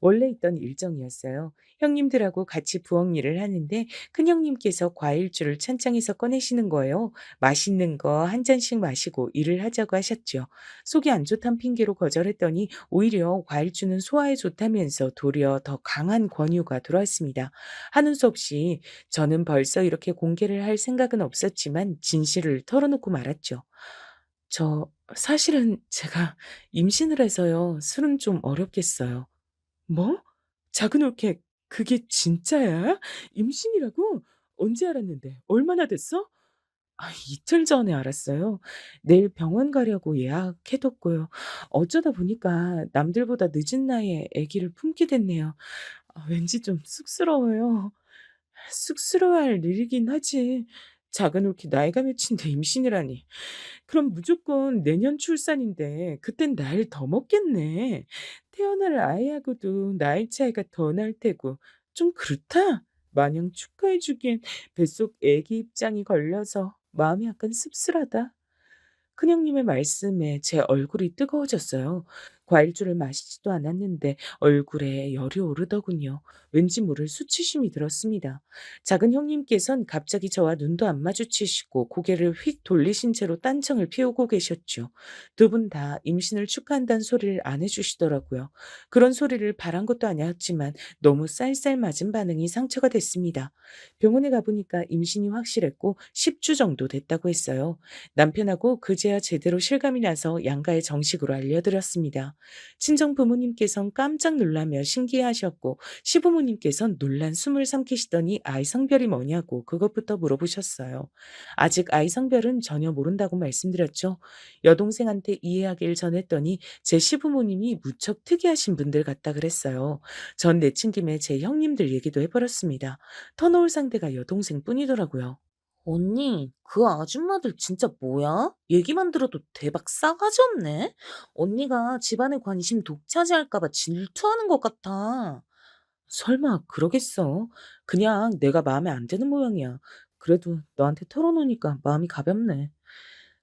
원래 있던 일정이었어요. 형님들하고 같이 부엌 일을 하는데 큰형님께서 과일주를 찬장에서 꺼내시는 거예요. 맛있는 거 한 잔씩 마시고 일을 하자고 하셨죠. 속이 안 좋단 핑계로 거절했더니 오히려 과일주는 소화에 좋다면서 도리어 더 강한 권유가 들어왔습니다. 하는 수 없이 저는 벌써 이렇게 공개를 할 생각은 없었지만 진실을 털어놓고 말았죠. 저 사실은 제가 임신을 해서요. 술은 좀 어렵겠어요. 뭐? 작은 올케 그게 진짜야? 임신이라고? 언제 알았는데? 얼마나 됐어? 이틀 전에 알았어요. 내일 병원 가려고 예약해뒀고요. 어쩌다 보니까 남들보다 늦은 나이에 아기를 품게 됐네요. 왠지 좀 쑥스러워요. 쑥스러워할 일이긴 하지. 작은 올케 나이가 몇인데 임신이라니. 그럼 무조건 내년 출산인데 그땐 나이를 더 먹겠네. 태어날 아이하고도 나이 차이가 더 날 테고 좀 그렇다. 마냥 축하해 주기엔 뱃속 애기 입장이 걸려서 마음이 약간 씁쓸하다. 큰형님의 말씀에 제 얼굴이 뜨거워졌어요. 과일주를 마시지도 않았는데 얼굴에 열이 오르더군요. 왠지 모를 수치심이 들었습니다. 작은 형님께선 갑자기 저와 눈도 안 마주치시고 고개를 휙 돌리신 채로 딴청을 피우고 계셨죠. 두 분 다 임신을 축하한다는 소리를 안 해주시더라고요. 그런 소리를 바란 것도 아니었지만 너무 쌀쌀 맞은 반응이 상처가 됐습니다. 병원에 가보니까 임신이 확실했고 10주 정도 됐다고 했어요. 남편하고 그제야 제대로 실감이 나서 양가에 정식으로 알려드렸습니다. 친정 부모님께선 깜짝 놀라며 신기해하셨고 시부모님께선 놀란 숨을 삼키시더니 아이 성별이 뭐냐고 그것부터 물어보셨어요. 아직 아이 성별은 전혀 모른다고 말씀드렸죠. 여동생한테 이해하길 전했더니 제 시부모님이 무척 특이하신 분들 같다 그랬어요. 전 내친 김에 제 형님들 얘기도 해버렸습니다. 터놓을 상대가 여동생뿐이더라고요. 언니, 그 아줌마들 진짜 뭐야? 얘기만 들어도 대박 싸가지 없네? 언니가 집안의 관심 독차지할까 봐 질투하는 것 같아. 설마 그러겠어? 그냥 내가 마음에 안 드는 모양이야. 그래도 너한테 털어놓으니까 마음이 가볍네.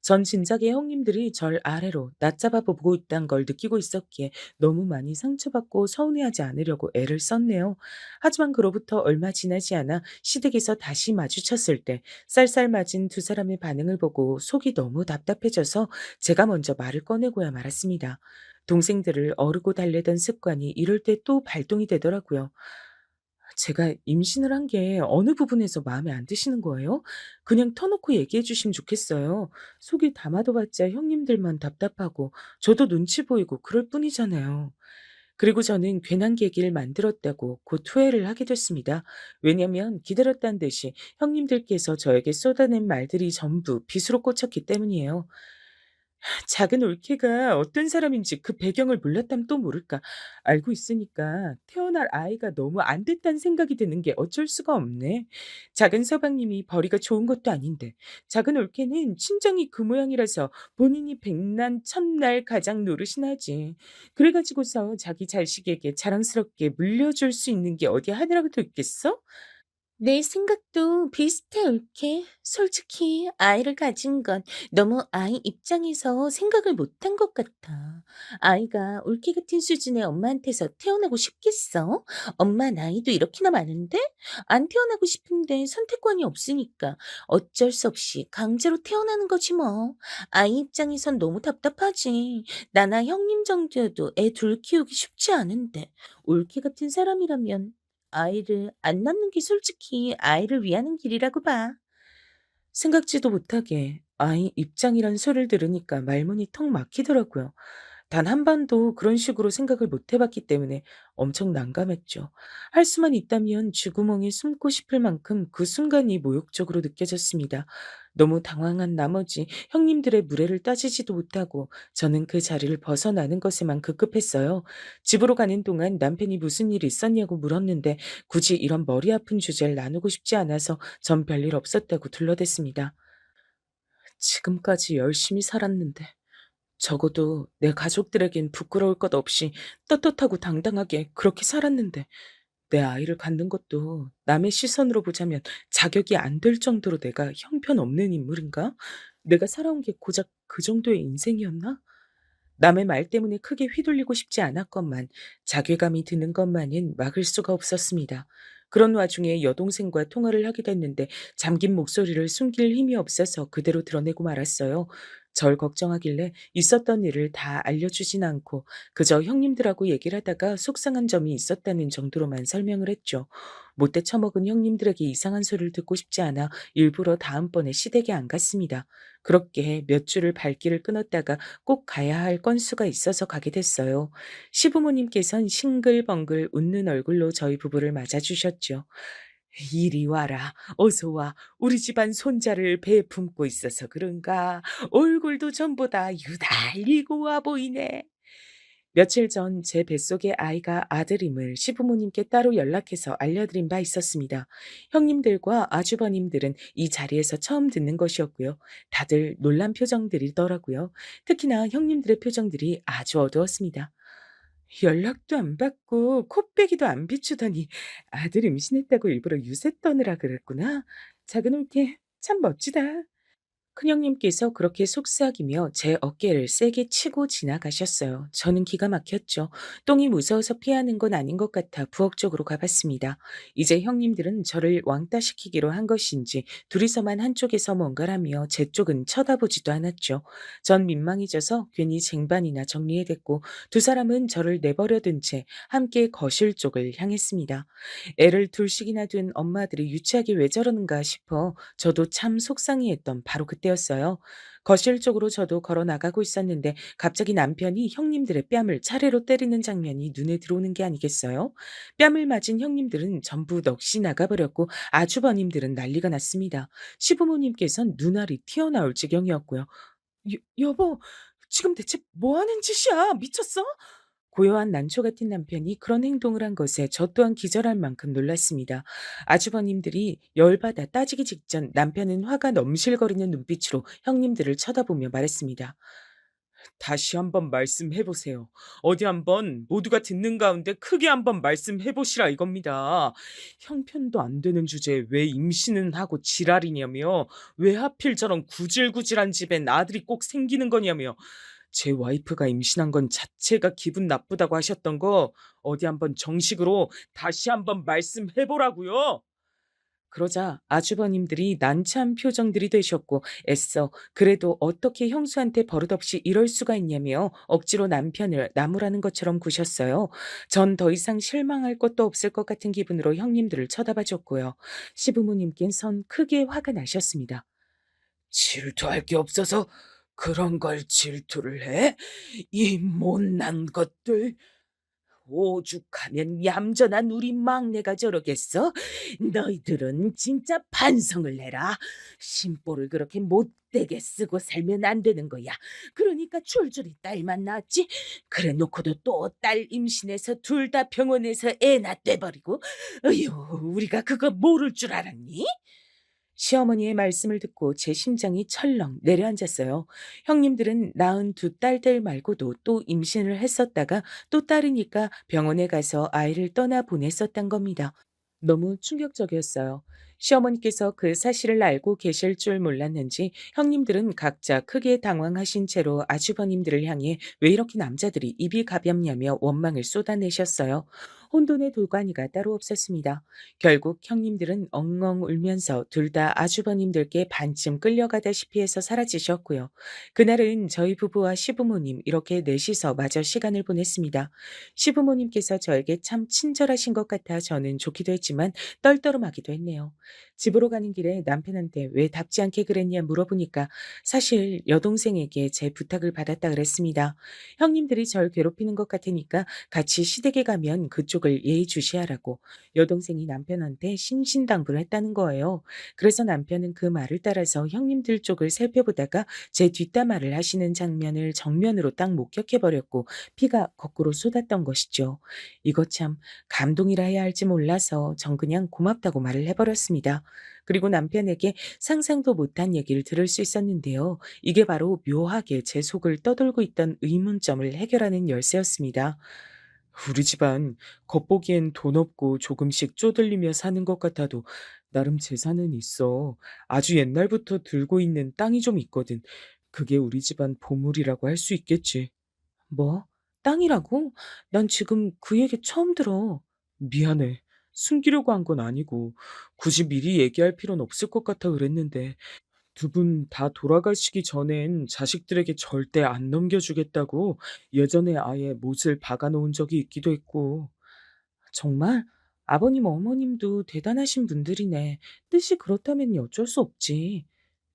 전 진작에 형님들이 절 아래로 낮잡아 보고 있다는 걸 느끼고 있었기에 너무 많이 상처받고 서운해하지 않으려고 애를 썼네요. 하지만 그로부터 얼마 지나지 않아 시댁에서 다시 마주쳤을 때 쌀쌀 맞은 두 사람의 반응을 보고 속이 너무 답답해져서 제가 먼저 말을 꺼내고야 말았습니다. 동생들을 어르고 달래던 습관이 이럴 때 또 발동이 되더라고요. 제가 임신을 한 게 어느 부분에서 마음에 안 드시는 거예요? 그냥 터놓고 얘기해 주시면 좋겠어요. 속이 담아도 봤자 형님들만 답답하고 저도 눈치 보이고 그럴 뿐이잖아요. 그리고 저는 괜한 계기를 만들었다고 곧 후회를 하게 됐습니다. 왜냐면 기다렸다는 듯이 형님들께서 저에게 쏟아낸 말들이 전부 빗으로 꽂혔기 때문이에요. 작은 올케가 어떤 사람인지 그 배경을 몰랐다면 또 모를까. 알고 있으니까 태어날 아이가 너무 안 됐다는 생각이 드는 게 어쩔 수가 없네. 작은 서방님이 벌이가 좋은 것도 아닌데 작은 올케는 친정이 그 모양이라서 본인이 백날 첫날 가장 노릇이나 하지. 그래 가지고서 자기 자식에게 자랑스럽게 물려줄 수 있는 게 어디 하나라도 있겠어? 내 생각도 비슷해, 옳게. 솔직히 아이를 가진 건 너무 아이 입장에서 생각을 못한 것 같아. 아이가 옳게 같은 수준의 엄마한테서 태어나고 싶겠어? 엄마 나이도 이렇게나 많은데? 안 태어나고 싶은데 선택권이 없으니까 어쩔 수 없이 강제로 태어나는 거지 뭐. 아이 입장에선 너무 답답하지. 나나 형님 정도여도 애 둘 키우기 쉽지 않은데. 옳게 같은 사람이라면 아이를 안 낳는 게 솔직히 아이를 위하는 길이라고 봐. 생각지도 못하게 아이 입장이란 소리를 들으니까 말문이 턱 막히더라고요. 단 한 번도 그런 식으로 생각을 못 해봤기 때문에 엄청 난감했죠. 할 수만 있다면 쥐구멍에 숨고 싶을 만큼 그 순간이 모욕적으로 느껴졌습니다. 너무 당황한 나머지 형님들의 무례를 따지지도 못하고 저는 그 자리를 벗어나는 것에만 급급했어요. 집으로 가는 동안 남편이 무슨 일 있었냐고 물었는데 굳이 이런 머리 아픈 주제를 나누고 싶지 않아서 전 별일 없었다고 둘러댔습니다. 지금까지 열심히 살았는데 적어도 내 가족들에겐 부끄러울 것 없이 떳떳하고 당당하게 그렇게 살았는데 내 아이를 갖는 것도 남의 시선으로 보자면 자격이 안 될 정도로 내가 형편없는 인물인가? 내가 살아온 게 고작 그 정도의 인생이었나? 남의 말 때문에 크게 휘둘리고 싶지 않았건만 자괴감이 드는 것만은 막을 수가 없었습니다. 그런 와중에 여동생과 통화를 하게 됐는데 잠긴 목소리를 숨길 힘이 없어서 그대로 드러내고 말았어요. 절 걱정하길래 있었던 일을 다 알려주진 않고 그저 형님들하고 얘기를 하다가 속상한 점이 있었다는 정도로만 설명을 했죠. 못돼 처먹은 형님들에게 이상한 소리를 듣고 싶지 않아 일부러 다음번에 시댁에 안 갔습니다. 그렇게 몇 주를 발길을 끊었다가 꼭 가야 할 건수가 있어서 가게 됐어요. 시부모님께선 싱글벙글 웃는 얼굴로 저희 부부를 맞아주셨죠. 이리 와라, 어서 와. 우리 집안 손자를 배에 품고 있어서 그런가. 얼굴도 전보다 유달리 고와 보이네. 며칠 전 제 뱃속의 아이가 아들임을 시부모님께 따로 연락해서 알려드린 바 있었습니다. 형님들과 아주버님들은 이 자리에서 처음 듣는 것이었고요. 다들 놀란 표정들이더라고요. 특히나 형님들의 표정들이 아주 어두웠습니다. 연락도 안 받고 코빼기도 안 비추더니 아들 임신했다고 일부러 유세 떠느라 그랬구나. 작은 올케 참 멋지다. 큰형님께서 그렇게 속삭이며 제 어깨를 세게 치고 지나가셨어요. 저는 기가 막혔죠. 똥이 무서워서 피하는 건 아닌 것 같아 부엌 쪽으로 가봤습니다. 이제 형님들은 저를 왕따시키기로 한 것인지 둘이서만 한쪽에서 뭔가라며 제 쪽은 쳐다보지도 않았죠. 전 민망해져서 괜히 쟁반이나 정리해댔고 두 사람은 저를 내버려둔 채 함께 거실 쪽을 향했습니다. 애를 둘씩이나 둔 엄마들이 유치하게 왜 저러는가 싶어 저도 참 속상해했던 바로 그때였어요. 거실 쪽으로 저도 걸어 나가고 있었는데 갑자기 남편이 형님들의 뺨을 차례로 때리는 장면이 눈에 들어오는 게 아니겠어요? 뺨을 맞은 형님들은 전부 넋이 나가버렸고 아주버님들은 난리가 났습니다. 시부모님께선 눈알이 튀어나올 지경이었고요. 여보, 지금 대체 뭐 하는 짓이야? 미쳤어? 고요한 난초 같은 남편이 그런 행동을 한 것에 저 또한 기절할 만큼 놀랐습니다. 아주버님들이 열받아 따지기 직전 남편은 화가 넘실거리는 눈빛으로 형님들을 쳐다보며 말했습니다. 다시 한번 말씀해 보세요. 어디 한번 모두가 듣는 가운데 크게 한번 말씀해 보시라 이겁니다. 형편도 안 되는 주제에 왜 임신은 하고 지랄이냐며, 왜 하필 저런 구질구질한 집엔 아들이 꼭 생기는 거냐며, 제 와이프가 임신한 건 자체가 기분 나쁘다고 하셨던 거 어디 한번 정식으로 다시 한번 말씀해 보라고요. 그러자 아주버님들이 난처한 표정들이 되셨고 애써 그래도 어떻게 형수한테 버릇없이 이럴 수가 있냐며 억지로 남편을 나무라는 것처럼 구셨어요. 전 더 이상 실망할 것도 없을 것 같은 기분으로 형님들을 쳐다봐 줬고요. 시부모님께선 크게 화가 나셨습니다. 질투할 게 없어서 그런 걸 질투를 해? 이 못난 것들. 오죽하면 얌전한 우리 막내가 저러겠어? 너희들은 진짜 반성을 해라. 심보를 그렇게 못되게 쓰고 살면 안 되는 거야. 그러니까 줄줄이 딸만 낳았지. 그래 놓고도 또 딸 임신해서 둘 다 병원에서 애 낳대버리고. 어휴, 우리가 그거 모를 줄 알았니? 시어머니의 말씀을 듣고 제 심장이 철렁 내려앉았어요. 형님들은 낳은 두 딸들 말고도 또 임신을 했었다가 또 딸이니까 병원에 가서 아이를 떠나 보냈었단 겁니다. 너무 충격적이었어요. 시어머니께서 그 사실을 알고 계실 줄 몰랐는지 형님들은 각자 크게 당황하신 채로 아주버님들을 향해 왜 이렇게 남자들이 입이 가볍냐며 원망을 쏟아내셨어요. 혼돈의 돌관이가 따로 없었습니다. 결국 형님들은 엉엉 울면서 둘 다 아주버님들께 반쯤 끌려가다시피 해서 사라지셨고요. 그날은 저희 부부와 시부모님 이렇게 넷이서 마저 시간을 보냈습니다. 시부모님께서 저에게 참 친절하신 것 같아 저는 좋기도 했지만 떨떠름하기도 했네요. 집으로 가는 길에 남편한테 왜 답지 않게 그랬냐 물어보니까 사실 여동생에게 제 부탁을 받았다 그랬습니다. 형님들이 절 괴롭히는 것 같으니까 같이 시댁에 가면 그쪽을 예의주시하라고 여동생이 남편한테 신신당부를 했다는 거예요. 그래서 남편은 그 말을 따라서 형님들 쪽을 살펴보다가 제 뒷담화를 하시는 장면을 정면으로 딱 목격해버렸고 피가 거꾸로 쏟았던 것이죠. 이거 참 감동이라 해야 할지 몰라서 전 그냥 고맙다고 말을 해버렸습니다. 그리고 남편에게 상상도 못한 얘기를 들을 수 있었는데요. 이게 바로 묘하게 제 속을 떠돌고 있던 의문점을 해결하는 열쇠였습니다. 우리 집안 겉보기엔 돈 없고 조금씩 쪼들리며 사는 것 같아도 나름 재산은 있어. 아주 옛날부터 들고 있는 땅이 좀 있거든. 그게 우리 집안 보물이라고 할 수 있겠지. 뭐? 땅이라고? 난 지금 그 얘기 처음 들어. 미안해. 숨기려고 한 건 아니고 굳이 미리 얘기할 필요는 없을 것 같아 그랬는데 두 분 다 돌아가시기 전엔 자식들에게 절대 안 넘겨주겠다고 예전에 아예 못을 박아 놓은 적이 있기도 했고. 정말? 아버님, 어머님도 대단하신 분들이네. 뜻이 그렇다면 어쩔 수 없지.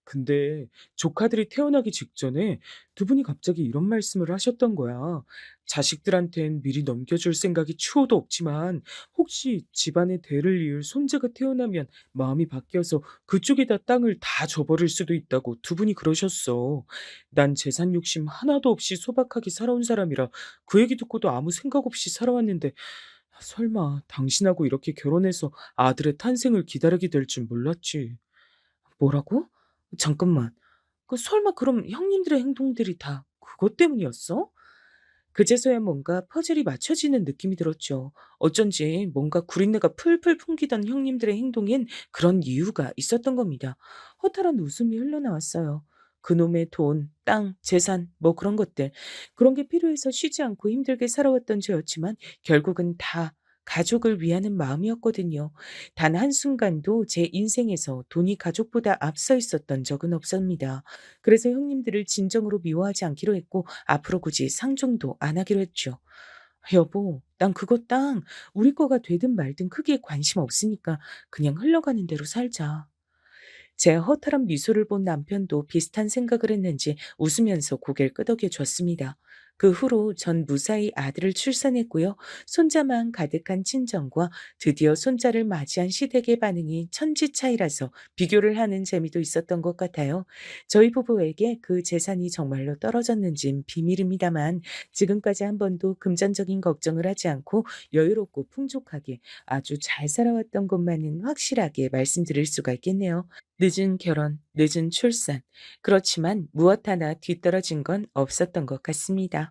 근데 조카들이 태어나기 직전에 두 분이 갑자기 이런 말씀을 하셨던 거야. 자식들한텐 미리 넘겨줄 생각이 추호도 없지만 혹시 집안의 대를 이을 손자가 태어나면 마음이 바뀌어서 그쪽에다 땅을 다 줘버릴 수도 있다고 두 분이 그러셨어. 난 재산 욕심 하나도 없이 소박하게 살아온 사람이라 그 얘기 듣고도 아무 생각 없이 살아왔는데 설마 당신하고 이렇게 결혼해서 아들의 탄생을 기다리게 될 줄 몰랐지. 뭐라고? 잠깐만. 그 설마 그럼 형님들의 행동들이 다 그것 때문이었어? 그제서야 뭔가 퍼즐이 맞춰지는 느낌이 들었죠. 어쩐지 뭔가 구린내가 풀풀 풍기던 형님들의 행동엔 그런 이유가 있었던 겁니다. 허탈한 웃음이 흘러나왔어요. 그놈의 돈, 땅, 재산, 뭐 그런 것들. 그런 게 필요해서 쉬지 않고 힘들게 살아왔던 저였지만 결국은 다 가족을 위하는 마음이었거든요. 단 한순간도 제 인생에서 돈이 가족보다 앞서 있었던 적은 없습니다. 그래서 형님들을 진정으로 미워하지 않기로 했고 앞으로 굳이 상종도 안 하기로 했죠. 여보, 난 그거 땅 우리 거가 되든 말든 크게 관심 없으니까 그냥 흘러가는 대로 살자. 제 허탈한 미소를 본 남편도 비슷한 생각을 했는지 웃으면서 고개를 끄덕여 줬습니다. 그 후로 전 무사히 아들을 출산했고요. 손자만 가득한 친정과 드디어 손자를 맞이한 시댁의 반응이 천지 차이라서 비교를 하는 재미도 있었던 것 같아요. 저희 부부에게 그 재산이 정말로 떨어졌는진 비밀입니다만 지금까지 한 번도 금전적인 걱정을 하지 않고 여유롭고 풍족하게 아주 잘 살아왔던 것만은 확실하게 말씀드릴 수가 있겠네요. 늦은 결혼, 늦은 출산. 그렇지만 무엇 하나 뒤떨어진 건 없었던 것 같습니다.